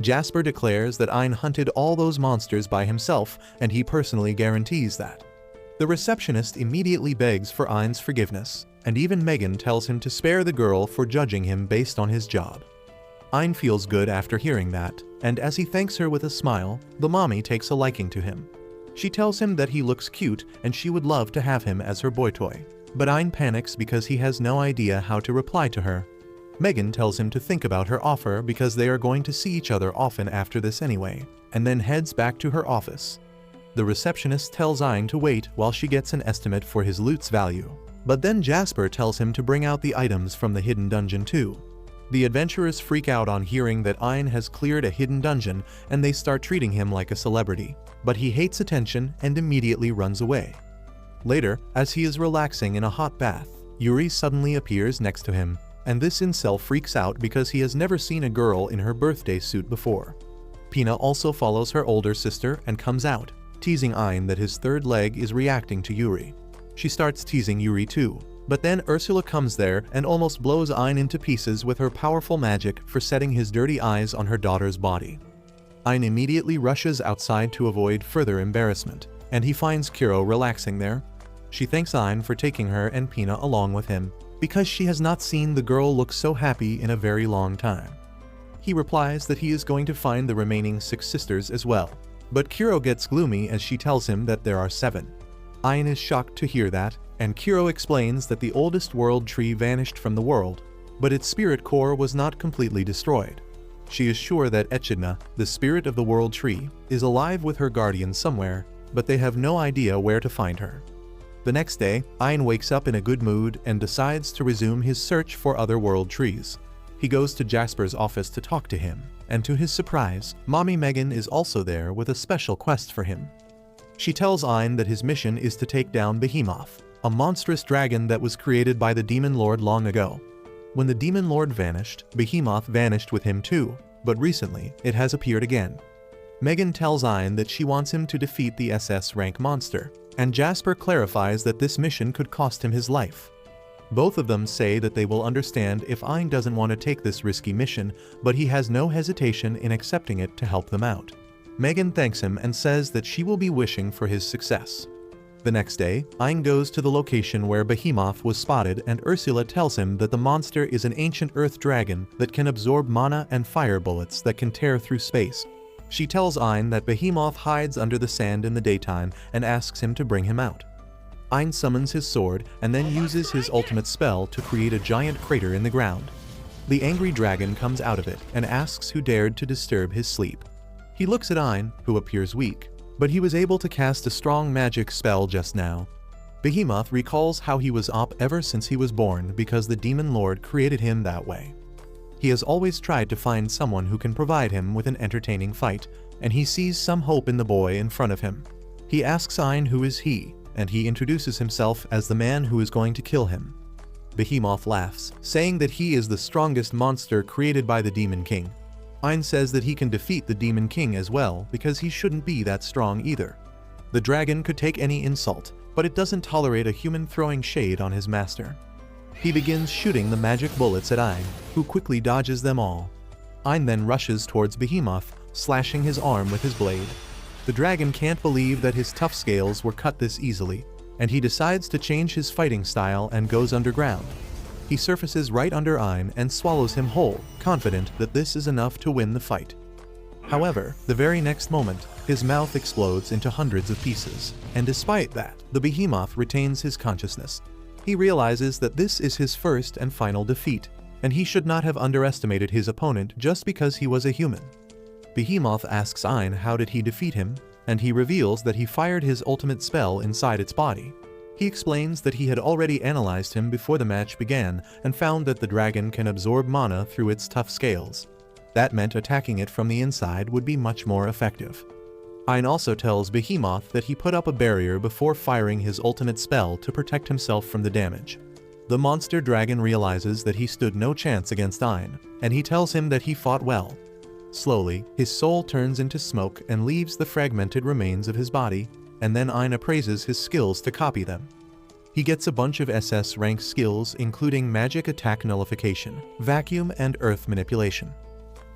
Jasper declares that Ein hunted all those monsters by himself, and he personally guarantees that. The receptionist immediately begs for Ein's forgiveness, and even Megan tells him to spare the girl for judging him based on his job. Ein feels good after hearing that, and as he thanks her with a smile, the mommy takes a liking to him. She tells him that he looks cute and she would love to have him as her boy toy, but Ein panics because he has no idea how to reply to her. Megan tells him to think about her offer because they are going to see each other often after this anyway, and then heads back to her office. The receptionist tells Ein to wait while she gets an estimate for his loot's value, but then Jasper tells him to bring out the items from the hidden dungeon too. The adventurers freak out on hearing that Ein has cleared a hidden dungeon and they start treating him like a celebrity, but he hates attention and immediately runs away. Later, as he is relaxing in a hot bath, Yuri suddenly appears next to him, and this incel freaks out because he has never seen a girl in her birthday suit before. Pina also follows her older sister and comes out, teasing Ein that his third leg is reacting to Yuri. She starts teasing Yuri too, but then Ursula comes there and almost blows Ein into pieces with her powerful magic for setting his dirty eyes on her daughter's body. Ein immediately rushes outside to avoid further embarrassment, and he finds Kiro relaxing there. She thanks Ein for taking her and Pina along with him, because she has not seen the girl look so happy in a very long time. He replies that he is going to find the remaining 6 sisters as well, but Kiro gets gloomy as she tells him that there are 7. Ein is shocked to hear that, and Kiro explains that the oldest world tree vanished from the world, but its spirit core was not completely destroyed. She is sure that Echidna, the spirit of the world tree, is alive with her guardian somewhere, but they have no idea where to find her. The next day, Ein wakes up in a good mood and decides to resume his search for other world trees. He goes to Jasper's office to talk to him, and to his surprise, Mommy Megan is also there with a special quest for him. She tells Ein that his mission is to take down Behemoth, a monstrous dragon that was created by the Demon Lord long ago. When the Demon Lord vanished, Behemoth vanished with him too, but recently it has appeared again. Megan tells Ein that she wants him to defeat the SS rank monster, and Jasper clarifies that this mission could cost him his life. Both of them say that they will understand if Ein doesn't want to take this risky mission, but he has no hesitation in accepting it to help them out. Megan thanks him and says that she will be wishing for his success. The next day, Ein goes to the location where Behemoth was spotted, and Ursula tells him that the monster is an ancient earth dragon that can absorb mana and fire bullets that can tear through space. She tells Ein that Behemoth hides under the sand in the daytime and asks him to bring him out. Ein summons his sword and then uses his ultimate spell to create a giant crater in the ground. The angry dragon comes out of it and asks who dared to disturb his sleep. He looks at Ein, who appears weak, but he was able to cast a strong magic spell just now. Behemoth recalls how he was up ever since he was born because the Demon Lord created him that way. He has always tried to find someone who can provide him with an entertaining fight, and he sees some hope in the boy in front of him. He asks Ein who is he, and he introduces himself as the man who is going to kill him. Behemoth laughs, saying that he is the strongest monster created by the Demon King. Ein says that he can defeat the Demon King as well because he shouldn't be that strong either. The dragon could take any insult, but it doesn't tolerate a human throwing shade on his master. He begins shooting the magic bullets at Ein, who quickly dodges them all. Ein then rushes towards Behemoth, slashing his arm with his blade. The dragon can't believe that his tough scales were cut this easily, and he decides to change his fighting style and goes underground. He surfaces right under Ein and swallows him whole, confident that this is enough to win the fight. However, the very next moment, his mouth explodes into hundreds of pieces, and despite that, the Behemoth retains his consciousness. He realizes that this is his first and final defeat, and he should not have underestimated his opponent just because he was a human. Behemoth asks Ein how did he defeat him, and he reveals that he fired his ultimate spell inside its body. He explains that he had already analyzed him before the match began and found that the dragon can absorb mana through its tough scales. That meant attacking it from the inside would be much more effective. Ein also tells Behemoth that he put up a barrier before firing his ultimate spell to protect himself from the damage. The monster dragon realizes that he stood no chance against Ein, and he tells him that he fought well. Slowly, his soul turns into smoke and leaves the fragmented remains of his body, and then Ein appraises his skills to copy them. He gets a bunch of SS rank skills including magic attack nullification, vacuum, and earth manipulation.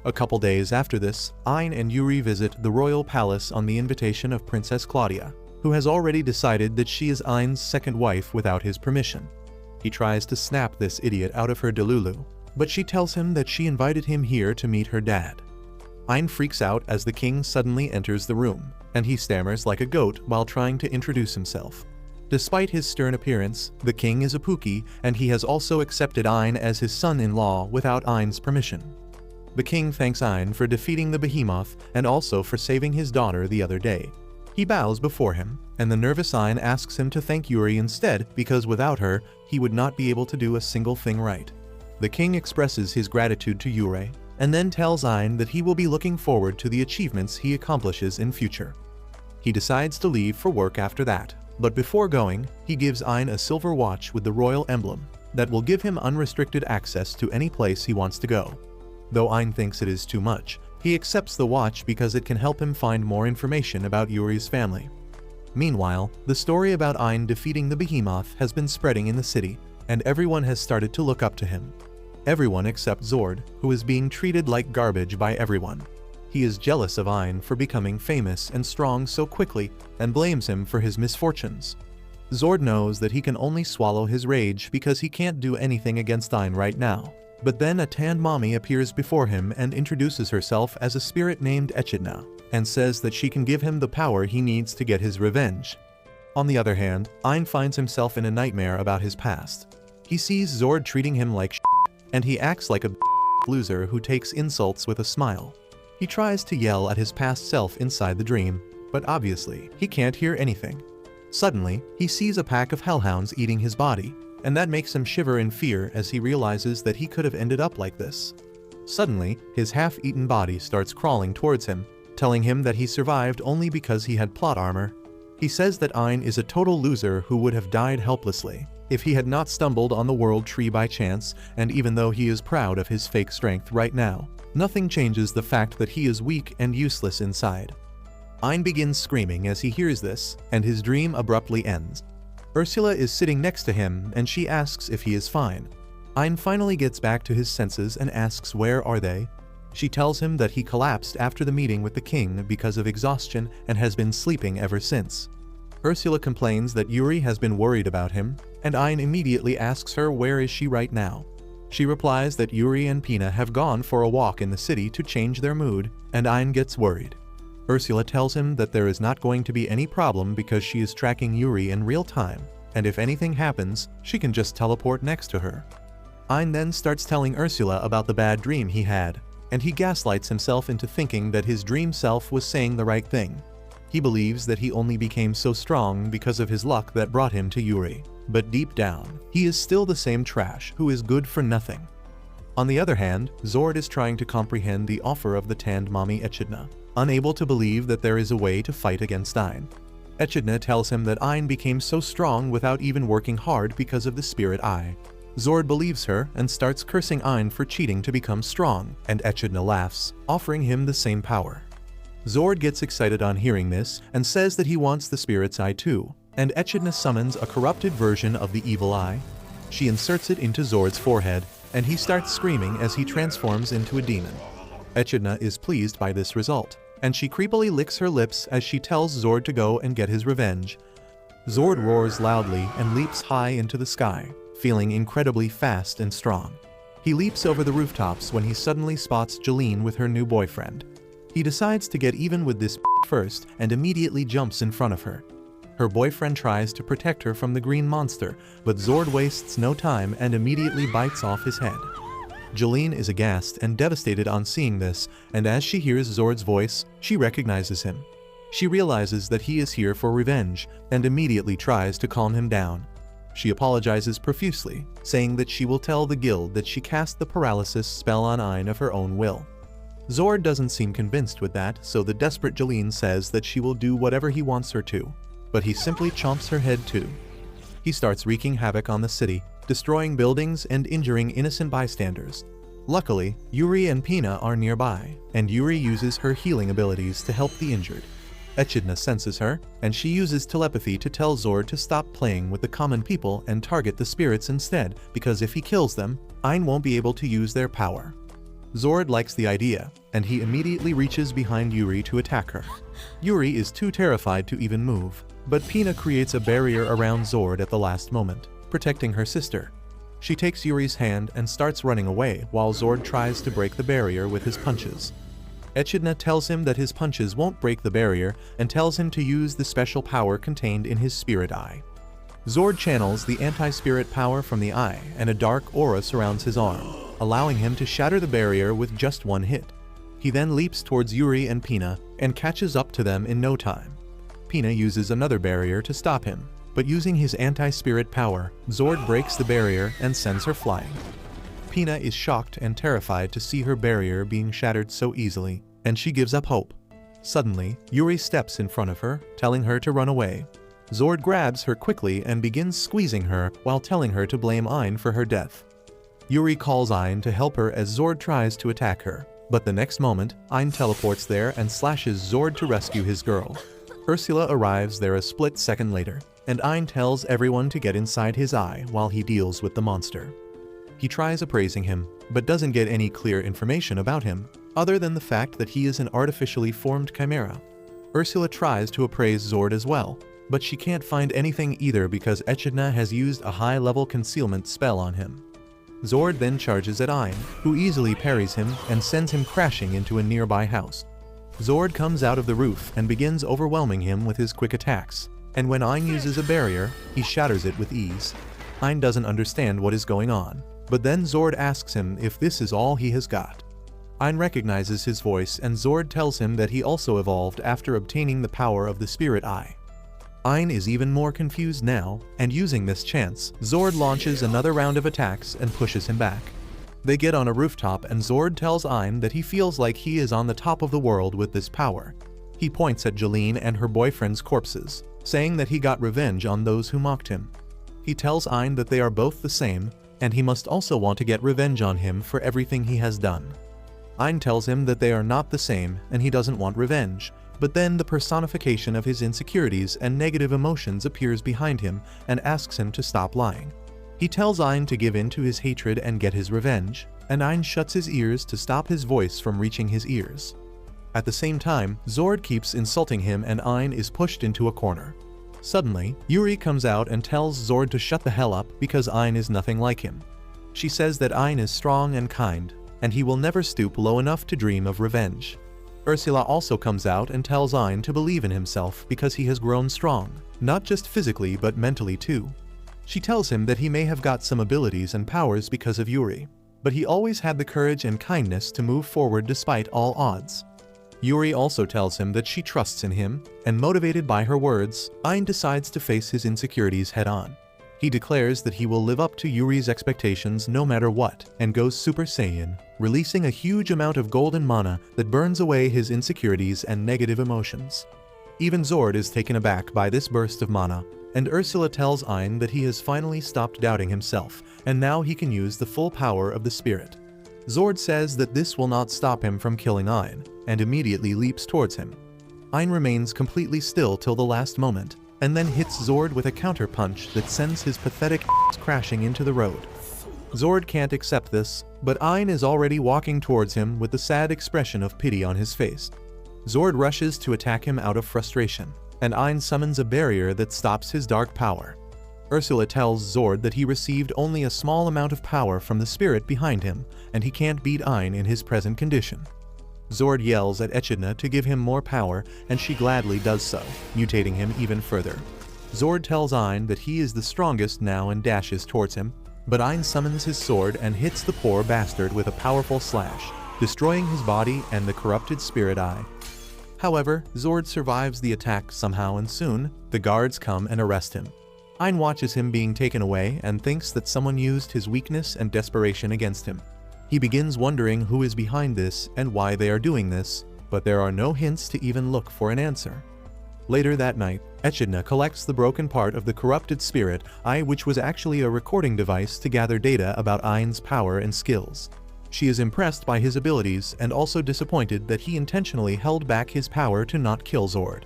A couple days after this, Ein and Yuri visit the royal palace on the invitation of Princess Claudia, who has already decided that she is Ein's second wife without his permission. He tries to snap this idiot out of her delulu, but she tells him that she invited him here to meet her dad. Ein freaks out as the king suddenly enters the room, and he stammers like a goat while trying to introduce himself. Despite his stern appearance, the king is a Pookie, and he has also accepted Ein as his son-in-law without Ein's permission. The king thanks Ein for defeating the behemoth and also for saving his daughter the other day. He bows before him, and the nervous Ein asks him to thank Yuri instead because without her, he would not be able to do a single thing right. The king expresses his gratitude to Yuri, and then tells Ein that he will be looking forward to the achievements he accomplishes in future. He decides to leave for work after that, but before going, he gives Ein a silver watch with the royal emblem that will give him unrestricted access to any place he wants to go. Though Ein thinks it is too much, he accepts the watch because it can help him find more information about Yuri's family. Meanwhile, the story about Ein defeating the behemoth has been spreading in the city, and everyone has started to look up to him. Everyone except Zord, who is being treated like garbage by everyone. He is jealous of Ein for becoming famous and strong so quickly and blames him for his misfortunes. Zord knows that he can only swallow his rage because he can't do anything against Ein right now. But then a tanned mommy appears before him and introduces herself as a spirit named Echidna, and says that she can give him the power he needs to get his revenge. On the other hand, Ein finds himself in a nightmare about his past. He sees Zord treating him like shit, and he acts like a loser who takes insults with a smile. He tries to yell at his past self inside the dream, but obviously, he can't hear anything. Suddenly, he sees a pack of hellhounds eating his body, and that makes him shiver in fear as he realizes that he could have ended up like this. Suddenly, his half-eaten body starts crawling towards him, telling him that he survived only because he had plot armor. He says that Ein is a total loser who would have died helplessly if he had not stumbled on the world tree by chance, and even though he is proud of his fake strength right now, nothing changes the fact that he is weak and useless inside. Ein begins screaming as he hears this, and his dream abruptly ends. Ursula is sitting next to him, and she asks if he is fine. Ein finally gets back to his senses and asks where are they. She tells him that he collapsed after the meeting with the king because of exhaustion and has been sleeping ever since. Ursula complains that Yuri has been worried about him, and Ein immediately asks her where is she right now. She replies that Yuri and Pina have gone for a walk in the city to change their mood, and Ein gets worried. Ursula tells him that there is not going to be any problem because she is tracking Yuri in real time, and if anything happens, she can just teleport next to her. Ein then starts telling Ursula about the bad dream he had, and he gaslights himself into thinking that his dream self was saying the right thing. He believes that he only became so strong because of his luck that brought him to Yuri, but deep down, he is still the same trash who is good for nothing. On the other hand, Zord is trying to comprehend the offer of the tanned mommy Echidna, unable to believe that there is a way to fight against Ein. Echidna tells him that Ein became so strong without even working hard because of the spirit eye. Zord believes her and starts cursing Ein for cheating to become strong, and Echidna laughs, offering him the same power. Zord gets excited on hearing this and says that he wants the spirit's eye too, and Echidna summons a corrupted version of the evil eye. She inserts it into Zord's forehead, and he starts screaming as he transforms into a demon. Echidna is pleased by this result, and she creepily licks her lips as she tells Zord to go and get his revenge. Zord roars loudly and leaps high into the sky, feeling incredibly fast and strong. He leaps over the rooftops when he suddenly spots Jeline with her new boyfriend. He decides to get even with this first and immediately jumps in front of her. Her boyfriend tries to protect her from the green monster, but Zord wastes no time and immediately bites off his head. Jeline is aghast and devastated on seeing this, and as she hears Zord's voice, she recognizes him. She realizes that he is here for revenge and immediately tries to calm him down. She apologizes profusely, saying that she will tell the guild that she cast the paralysis spell on Ein of her own will. Zord doesn't seem convinced with that, so the desperate Jeline says that she will do whatever he wants her to, but he simply chomps her head too. He starts wreaking havoc on the city, destroying buildings and injuring innocent bystanders. Luckily, Yuri and Pina are nearby, and Yuri uses her healing abilities to help the injured. Echidna senses her, and she uses telepathy to tell Zord to stop playing with the common people and target the spirits instead, because if he kills them, Ein won't be able to use their power. Zord likes the idea, and he immediately reaches behind Yuri to attack her. Yuri is too terrified to even move, but Pina creates a barrier around Zord at the last moment, protecting her sister. She takes Yuri's hand and starts running away while Zord tries to break the barrier with his punches. Echidna tells him that his punches won't break the barrier and tells him to use the special power contained in his spirit eye. Zord channels the anti-spirit power from the eye, and a dark aura surrounds his arm, allowing him to shatter the barrier with just one hit. He then leaps towards Yuri and Pina and catches up to them in no time. Pina uses another barrier to stop him, but using his anti-spirit power, Zord breaks the barrier and sends her flying. Pina is shocked and terrified to see her barrier being shattered so easily, and she gives up hope. Suddenly, Yuri steps in front of her, telling her to run away. Zord grabs her quickly and begins squeezing her while telling her to blame Ein for her death. Yuri calls Ein to help her as Zord tries to attack her, but the next moment, Ein teleports there and slashes Zord to rescue his girl. Ursula arrives there a split second later, and Ein tells everyone to get inside his eye while he deals with the monster. He tries appraising him, but doesn't get any clear information about him, other than the fact that he is an artificially formed chimera. Ursula tries to appraise Zord as well, but she can't find anything either because Echidna has used a high-level concealment spell on him. Zord then charges at Ein, who easily parries him and sends him crashing into a nearby house. Zord comes out of the roof and begins overwhelming him with his quick attacks, and when Ein uses a barrier, he shatters it with ease. Ein doesn't understand what is going on, but then Zord asks him if this is all he has got. Ein recognizes his voice and Zord tells him that he also evolved after obtaining the power of the spirit eye. Ein is even more confused now, and using this chance, Zord launches another round of attacks and pushes him back. They get on a rooftop and Zord tells Ein that he feels like he is on the top of the world with this power. He points at Jeline and her boyfriend's corpses, saying that he got revenge on those who mocked him. He tells Ein that they are both the same, and he must also want to get revenge on him for everything he has done. Ein tells him that they are not the same and he doesn't want revenge, but then the personification of his insecurities and negative emotions appears behind him and asks him to stop lying. He tells Ein to give in to his hatred and get his revenge, and Ein shuts his ears to stop his voice from reaching his ears. At the same time, Zord keeps insulting him and Ein is pushed into a corner. Suddenly, Yuri comes out and tells Zord to shut the hell up because Ein is nothing like him. She says that Ein is strong and kind, and he will never stoop low enough to dream of revenge. Ursula also comes out and tells Ein to believe in himself because he has grown strong, not just physically but mentally too. She tells him that he may have got some abilities and powers because of Yuri, but he always had the courage and kindness to move forward despite all odds. Yuri also tells him that she trusts in him, and motivated by her words, Ein decides to face his insecurities head-on. He declares that he will live up to Yuri's expectations no matter what, and goes Super Saiyan, releasing a huge amount of golden mana that burns away his insecurities and negative emotions. Even Zord is taken aback by this burst of mana, and Ursula tells Ein that he has finally stopped doubting himself, and now he can use the full power of the spirit. Zord says that this will not stop him from killing Ein, and immediately leaps towards him. Ein remains completely still till the last moment, and then hits Zord with a counter-punch that sends his pathetic ass crashing into the road. Zord can't accept this, but Ein is already walking towards him with the sad expression of pity on his face. Zord rushes to attack him out of frustration, and Ein summons a barrier that stops his dark power. Ursula tells Zord that he received only a small amount of power from the spirit behind him, and he can't beat Ein in his present condition. Zord yells at Echidna to give him more power, and she gladly does so, mutating him even further. Zord tells Ein that he is the strongest now and dashes towards him, but Ein summons his sword and hits the poor bastard with a powerful slash, destroying his body and the corrupted spirit eye. However, Zord survives the attack somehow, and soon, the guards come and arrest him. Ein watches him being taken away and thinks that someone used his weakness and desperation against him. He begins wondering who is behind this and why they are doing this, but there are no hints to even look for an answer. Later that night, Echidna collects the broken part of the corrupted spirit eye, which was actually a recording device to gather data about Ein's power and skills. She is impressed by his abilities and also disappointed that he intentionally held back his power to not kill Zord.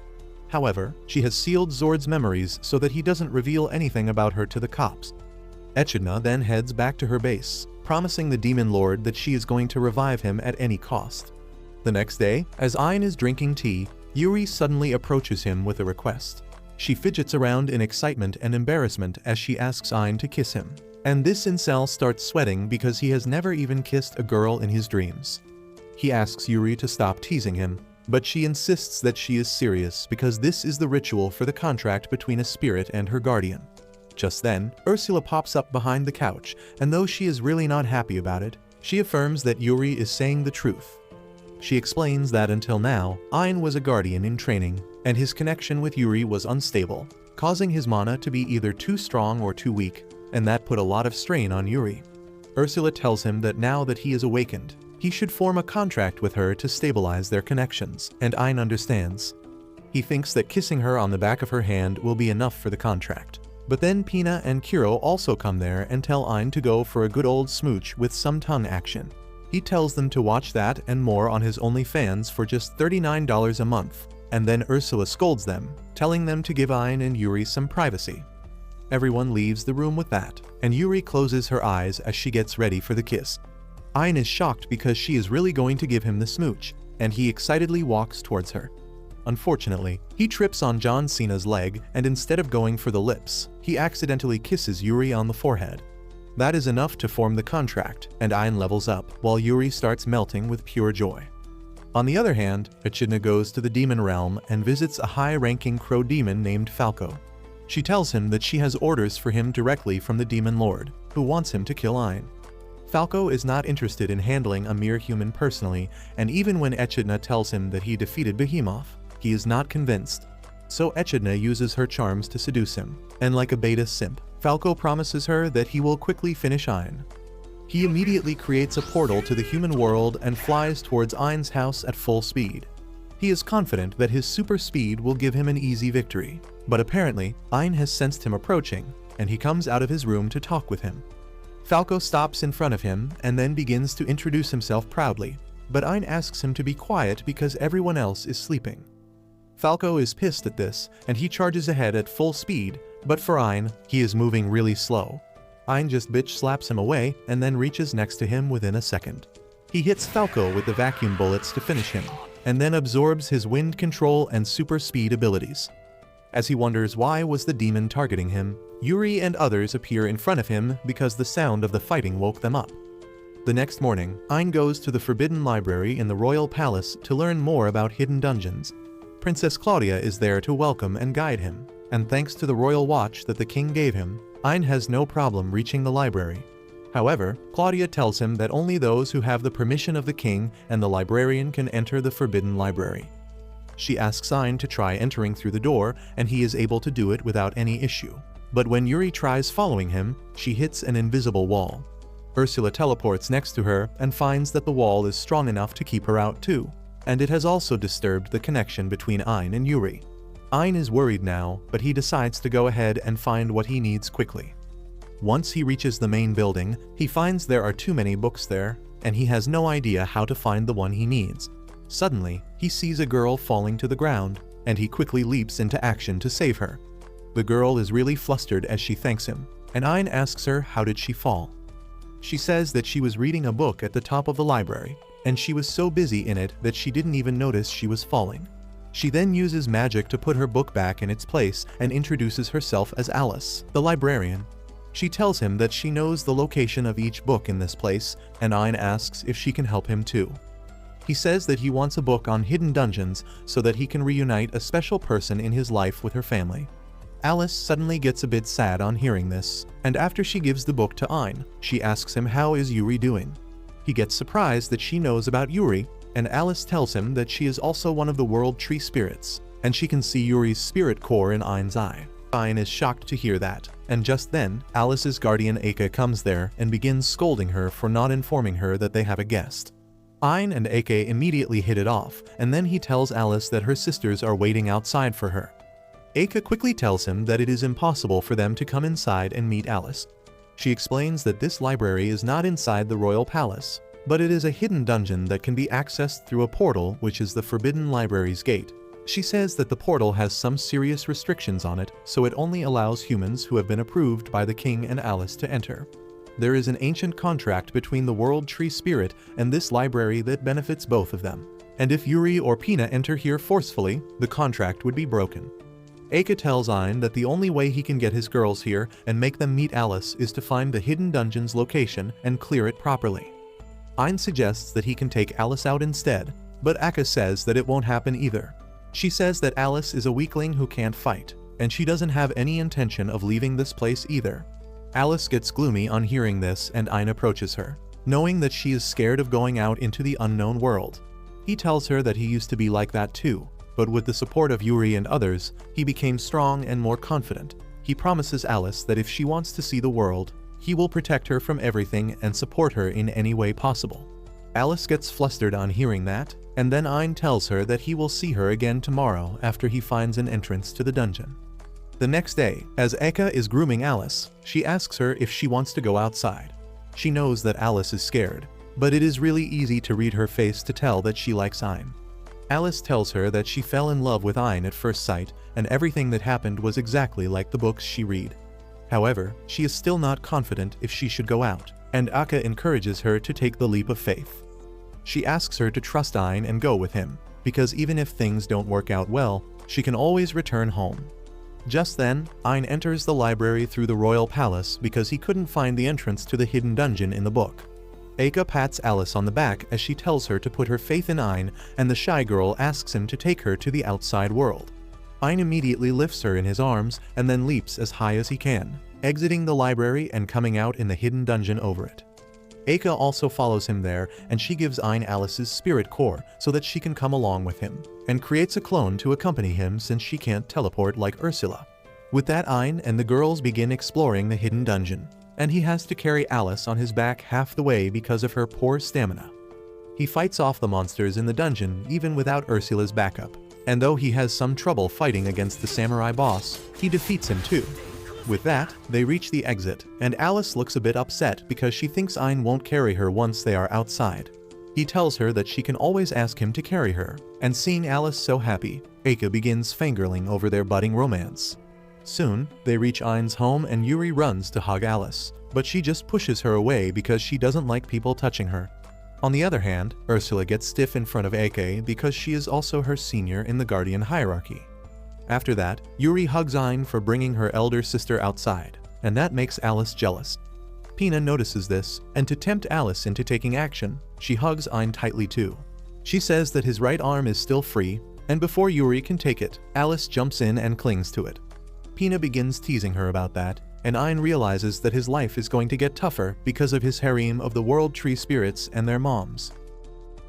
However, she has sealed Zord's memories so that he doesn't reveal anything about her to the cops. Echidna then heads back to her base, promising the demon lord that she is going to revive him at any cost. The next day, as Ein is drinking tea, Yuri suddenly approaches him with a request. She fidgets around in excitement and embarrassment as she asks Ein to kiss him. And this incel starts sweating because he has never even kissed a girl in his dreams. He asks Yuri to stop teasing him, but she insists that she is serious because this is the ritual for the contract between a spirit and her guardian. Just then, Ursula pops up behind the couch, and though she is really not happy about it, she affirms that Yuri is saying the truth. She explains that until now, Ein was a guardian in training, and his connection with Yuri was unstable, causing his mana to be either too strong or too weak, and that put a lot of strain on Yuri. Ursula tells him that now that he is awakened, he should form a contract with her to stabilize their connections, and Ein understands. He thinks that kissing her on the back of her hand will be enough for the contract. But then Pina and Kiro also come there and tell Ein to go for a good old smooch with some tongue action. He tells them to watch that and more on his OnlyFans for just $39 a month, and then Ursula scolds them, telling them to give Ein and Yuri some privacy. Everyone leaves the room with that, and Yuri closes her eyes as she gets ready for the kiss. Ein is shocked because she is really going to give him the smooch, and he excitedly walks towards her. Unfortunately, he trips on John Cena's leg, and instead of going for the lips, he accidentally kisses Yuri on the forehead. That is enough to form the contract, and Ein levels up, while Yuri starts melting with pure joy. On the other hand, Echidna goes to the demon realm and visits a high-ranking crow demon named Falco. She tells him that she has orders for him directly from the demon lord, who wants him to kill Ein. Falco is not interested in handling a mere human personally, and even when Echidna tells him that he defeated Behemoth, he is not convinced. So Echidna uses her charms to seduce him, and like a beta simp, Falco promises her that he will quickly finish Ein. He immediately creates a portal to the human world and flies towards Ein's house at full speed. He is confident that his super speed will give him an easy victory, but apparently Ein has sensed him approaching, and he comes out of his room to talk with him. Falco stops in front of him and then begins to introduce himself proudly, but Ein asks him to be quiet because everyone else is sleeping. Falco is pissed at this, and he charges ahead at full speed, but for Ein, he is moving really slow. Ein just bitch slaps him away and then reaches next to him within a second. He hits Falco with the vacuum bullets to finish him, and then absorbs his wind control and super speed abilities. As he wonders why was the demon targeting him, Yuri and others appear in front of him because the sound of the fighting woke them up. The next morning, Ein goes to the Forbidden Library in the Royal Palace to learn more about hidden dungeons. Princess Claudia is there to welcome and guide him, and thanks to the royal watch that the king gave him, Ein has no problem reaching the library. However, Claudia tells him that only those who have the permission of the king and the librarian can enter the Forbidden Library. She asks Ein to try entering through the door, and he is able to do it without any issue. But when Yuri tries following him, she hits an invisible wall. Ursula teleports next to her and finds that the wall is strong enough to keep her out too, and it has also disturbed the connection between Ein and Yuri. Ein is worried now, but he decides to go ahead and find what he needs quickly. Once he reaches the main building, he finds there are too many books there, and he has no idea how to find the one he needs. Suddenly, he sees a girl falling to the ground, and he quickly leaps into action to save her. The girl is really flustered as she thanks him, and Ein asks her how did she fall. She says that she was reading a book at the top of the library, and she was so busy in it that she didn't even notice she was falling. She then uses magic to put her book back in its place and introduces herself as Alice, the librarian. She tells him that she knows the location of each book in this place, and Ein asks if she can help him too. He says that he wants a book on hidden dungeons so that he can reunite a special person in his life with her family. Alice suddenly gets a bit sad on hearing this, and after she gives the book to Ein, she asks him how is Yuri doing. He gets surprised that she knows about Yuri, and Alice tells him that she is also one of the World Tree Spirits, and she can see Yuri's spirit core in Ein's eye. Ein is shocked to hear that, and just then, Alice's guardian Aka comes there and begins scolding her for not informing her that they have a guest. Ein and Aka immediately hit it off, and then he tells Alice that her sisters are waiting outside for her. Aka quickly tells him that it is impossible for them to come inside and meet Alice. She explains that this library is not inside the royal palace, but it is a hidden dungeon that can be accessed through a portal, which is the Forbidden Library's gate. She says that the portal has some serious restrictions on it, so it only allows humans who have been approved by the king and Alice to enter. There is an ancient contract between the World Tree Spirit and this library that benefits both of them. And if Yuri or Pina enter here forcefully, the contract would be broken. Aika tells Ein that the only way he can get his girls here and make them meet Alice is to find the hidden dungeon's location and clear it properly. Ein suggests that he can take Alice out instead, but Aika says that it won't happen either. She says that Alice is a weakling who can't fight, and she doesn't have any intention of leaving this place either. Alice gets gloomy on hearing this, and Ein approaches her, knowing that she is scared of going out into the unknown world. He tells her that he used to be like that too, but with the support of Yuri and others, he became strong and more confident. He promises Alice that if she wants to see the world, he will protect her from everything and support her in any way possible. Alice gets flustered on hearing that, and then Ein tells her that he will see her again tomorrow after he finds an entrance to the dungeon. The next day, as Eka is grooming Alice, she asks her if she wants to go outside. She knows that Alice is scared, but it is really easy to read her face to tell that she likes Ein. Alice tells her that she fell in love with Ein at first sight, and everything that happened was exactly like the books she read. However, she is still not confident if she should go out, and Aka encourages her to take the leap of faith. She asks her to trust Ein and go with him, because even if things don't work out well, she can always return home. Just then, Ein enters the library through the royal palace because he couldn't find the entrance to the hidden dungeon in the book. Aka pats Alice on the back as she tells her to put her faith in Ein, and the shy girl asks him to take her to the outside world. Ein immediately lifts her in his arms and then leaps as high as he can, exiting the library and coming out in the hidden dungeon over it. Aka also follows him there, and she gives Ein Alice's spirit core so that she can come along with him, and creates a clone to accompany him since she can't teleport like Ursula. With that, Ein and the girls begin exploring the hidden dungeon, and he has to carry Alice on his back half the way because of her poor stamina. He fights off the monsters in the dungeon even without Ursula's backup, and though he has some trouble fighting against the samurai boss, he defeats him too. With that, they reach the exit, and Alice looks a bit upset because she thinks Ein won't carry her once they are outside. He tells her that she can always ask him to carry her, and seeing Alice so happy, Aka begins fangirling over their budding romance. Soon, they reach Ein's home and Yuri runs to hug Alice, but she just pushes her away because she doesn't like people touching her. On the other hand, Ursula gets stiff in front of Aka because she is also her senior in the Guardian hierarchy. After that, Yuri hugs Ein for bringing her elder sister outside, and that makes Alice jealous. Pina notices this, and to tempt Alice into taking action, she hugs Ein tightly too. She says that his right arm is still free, and before Yuri can take it, Alice jumps in and clings to it. Pina begins teasing her about that, and Ein realizes that his life is going to get tougher because of his harem of the World Tree Spirits and their moms.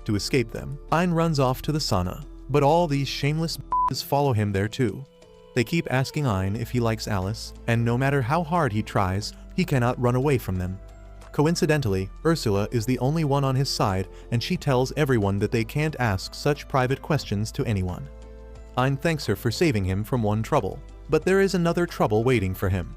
To escape them, Ein runs off to the sauna, but all these shameless b****s follow him there too. They keep asking Ein if he likes Alice, and no matter how hard he tries, he cannot run away from them. Coincidentally, Ursula is the only one on his side, and she tells everyone that they can't ask such private questions to anyone. Ein thanks her for saving him from one trouble, but there is another trouble waiting for him.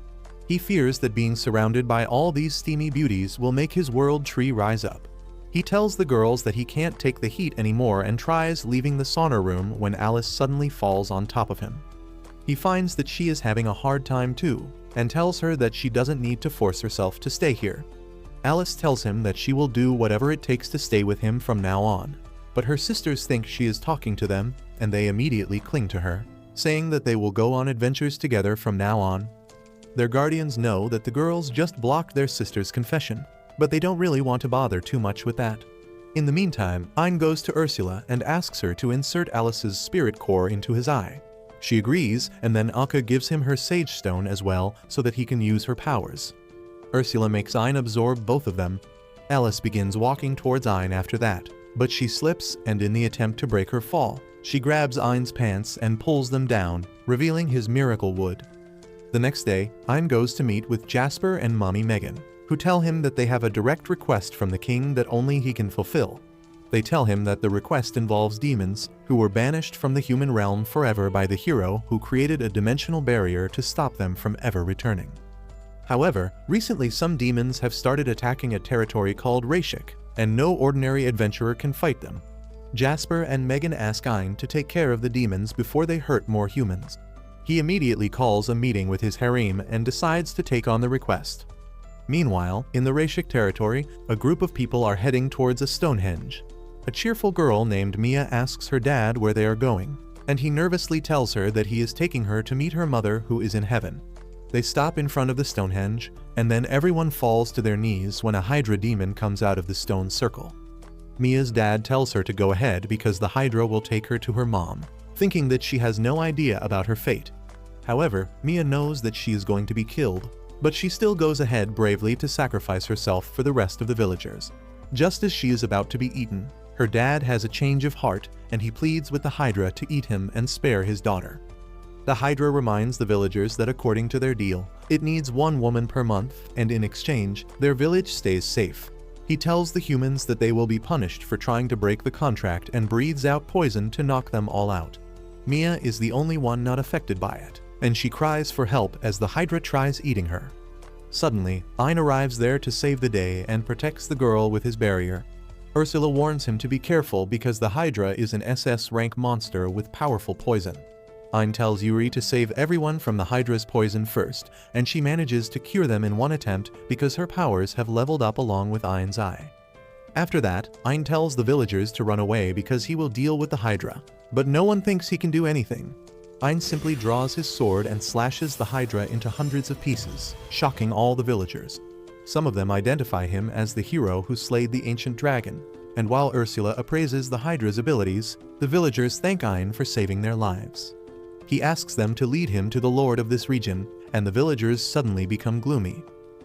He fears that being surrounded by all these steamy beauties will make his world tree rise up. He tells the girls that he can't take the heat anymore and tries leaving the sauna room when Alice suddenly falls on top of him. He finds that she is having a hard time too, and tells her that she doesn't need to force herself to stay here. Alice tells him that she will do whatever it takes to stay with him from now on, but her sisters think she is talking to them, and they immediately cling to her, saying that they will go on adventures together from now on. Their guardians know that the girls just blocked their sister's confession, but they don't really want to bother too much with that. In the meantime, Ein goes to Ursula and asks her to insert Alice's spirit core into his eye. She agrees, and then Aka gives him her sage stone as well so that he can use her powers. Ursula makes Ein absorb both of them. Alice begins walking towards Ein after that, but she slips, and in the attempt to break her fall, she grabs Ein's pants and pulls them down, revealing his miracle wood. The next day, Ein goes to meet with Jasper and Mommy Megan, who tell him that they have a direct request from the king that only he can fulfill. They tell him that the request involves demons who were banished from the human realm forever by the hero who created a dimensional barrier to stop them from ever returning. However, recently some demons have started attacking a territory called Rashik, and no ordinary adventurer can fight them. Jasper and Megan ask Ein to take care of the demons before they hurt more humans. He immediately calls a meeting with his harem and decides to take on the request. Meanwhile, in the Rashik territory, a group of people are heading towards a Stonehenge. A cheerful girl named Mia asks her dad where they are going, and he nervously tells her that he is taking her to meet her mother who is in heaven. They stop in front of the Stonehenge, and then everyone falls to their knees when a Hydra demon comes out of the stone circle. Mia's dad tells her to go ahead because the Hydra will take her to her mom, thinking that she has no idea about her fate. However, Mia knows that she is going to be killed, but she still goes ahead bravely to sacrifice herself for the rest of the villagers. Just as she is about to be eaten, her dad has a change of heart and he pleads with the Hydra to eat him and spare his daughter. The Hydra reminds the villagers that according to their deal, it needs 1 woman per month, and in exchange, their village stays safe. He tells the humans that they will be punished for trying to break the contract and breathes out poison to knock them all out. Mia is the only one not affected by it, and she cries for help as the Hydra tries eating her. Suddenly, Ein arrives there to save the day and protects the girl with his barrier. Ursula warns him to be careful because the Hydra is an SS rank monster with powerful poison. Ein tells Yuri to save everyone from the Hydra's poison first, and she manages to cure them in one attempt because her powers have leveled up along with Ein's eye. After that, Ein tells the villagers to run away because he will deal with the Hydra, but no one thinks he can do anything. Ein simply draws his sword and slashes the Hydra into hundreds of pieces, shocking all the villagers. Some of them identify him as the hero who slayed the ancient dragon, and while Ursula appraises the Hydra's abilities, the villagers thank Ein for saving their lives. He asks them to lead him to the lord of this region, and the villagers suddenly become gloomy.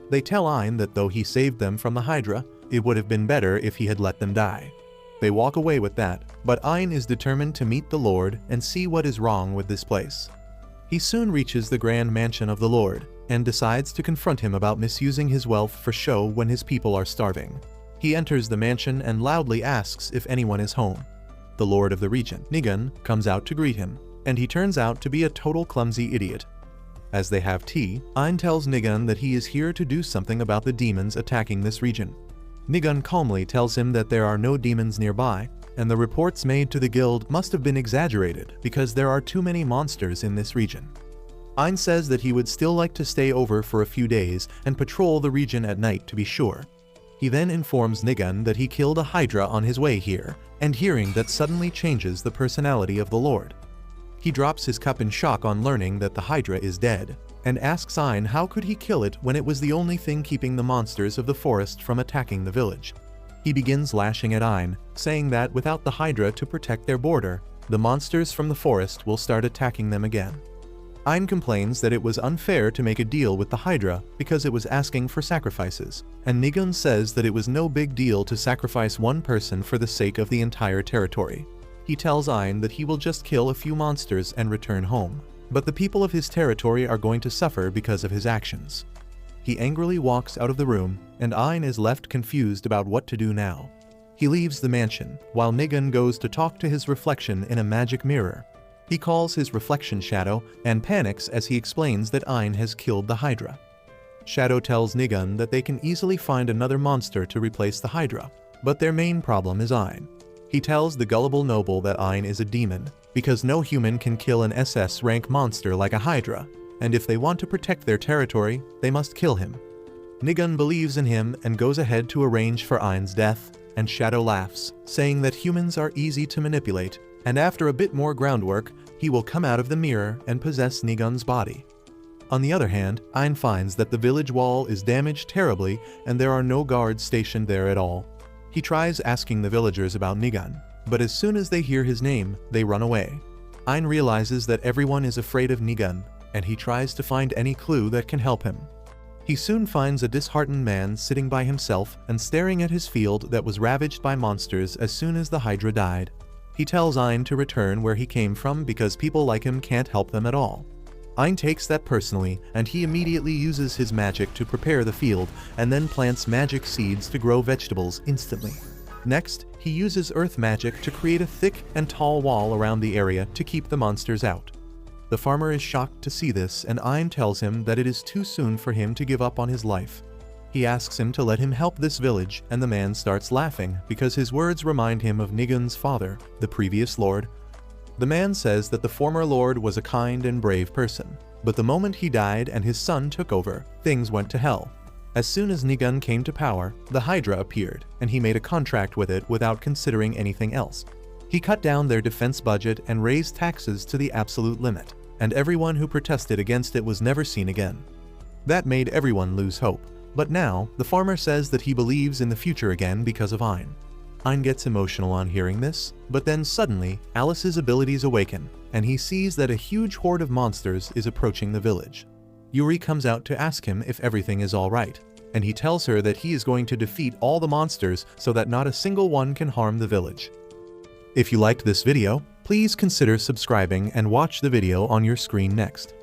They tell Ein that though he saved them from the Hydra, it would have been better if he had let them die. They walk away with that, but Ein is determined to meet the lord and see what is wrong with this place. He soon reaches the grand mansion of the lord, and decides to confront him about misusing his wealth for show when his people are starving. He enters the mansion and loudly asks if anyone is home. The lord of the region, Nigan, comes out to greet him, and he turns out to be a total clumsy idiot. As they have tea, Ein tells Nigan that he is here to do something about the demons attacking this region. Nigan calmly tells him that there are no demons nearby, and the reports made to the guild must have been exaggerated because there are too many monsters in this region. Ein says that he would still like to stay over for a few days and patrol the region at night to be sure. He then informs Nigan that he killed a Hydra on his way here, and hearing that suddenly changes the personality of the lord. He drops his cup in shock on learning that the Hydra is dead, and asks Ein how could he kill it when it was the only thing keeping the monsters of the forest from attacking the village. He begins lashing at Ein, saying that without the Hydra to protect their border, the monsters from the forest will start attacking them again. Ein complains that it was unfair to make a deal with the Hydra because it was asking for sacrifices, and Nigan says that it was no big deal to sacrifice one person for the sake of the entire territory. He tells Ein that he will just kill a few monsters and return home, but the people of his territory are going to suffer because of his actions. He angrily walks out of the room, and Ein is left confused about what to do now. He leaves the mansion, while Nigan goes to talk to his reflection in a magic mirror. He calls his reflection Shadow, and panics as he explains that Ein has killed the Hydra. Shadow tells Nigan that they can easily find another monster to replace the Hydra, but their main problem is Ein. He tells the gullible noble that Ein is a demon, because no human can kill an SS rank monster like a Hydra, and if they want to protect their territory, they must kill him. Nigan believes in him and goes ahead to arrange for Ein's death, and Shadow laughs, saying that humans are easy to manipulate, and after a bit more groundwork, he will come out of the mirror and possess Nigan's body. On the other hand, Ein finds that the village wall is damaged terribly and there are no guards stationed there at all. He tries asking the villagers about Nigan, but as soon as they hear his name, they run away. Ein realizes that everyone is afraid of Nigan, and he tries to find any clue that can help him. He soon finds a disheartened man sitting by himself and staring at his field that was ravaged by monsters as soon as the Hydra died. He tells Ein to return where he came from because people like him can't help them at all. Ein takes that personally, and he immediately uses his magic to prepare the field and then plants magic seeds to grow vegetables instantly. Next, he uses earth magic to create a thick and tall wall around the area to keep the monsters out. The farmer is shocked to see this, and Ein tells him that it is too soon for him to give up on his life. He asks him to let him help this village, and the man starts laughing because his words remind him of Nigun's father, the previous lord. The man says that the former lord was a kind and brave person, but the moment he died and his son took over, things went to hell. As soon as Nigun came to power, the Hydra appeared, and he made a contract with it without considering anything else. He cut down their defense budget and raised taxes to the absolute limit, and everyone who protested against it was never seen again. That made everyone lose hope, but now the farmer says that he believes in the future again because of Ein. Ein gets emotional on hearing this, but then suddenly Alice's abilities awaken, and he sees that a huge horde of monsters is approaching the village. Yuri comes out to ask him if everything is alright, and he tells her that he is going to defeat all the monsters so that not a single one can harm the village. If you liked this video, please consider subscribing and watch the video on your screen next.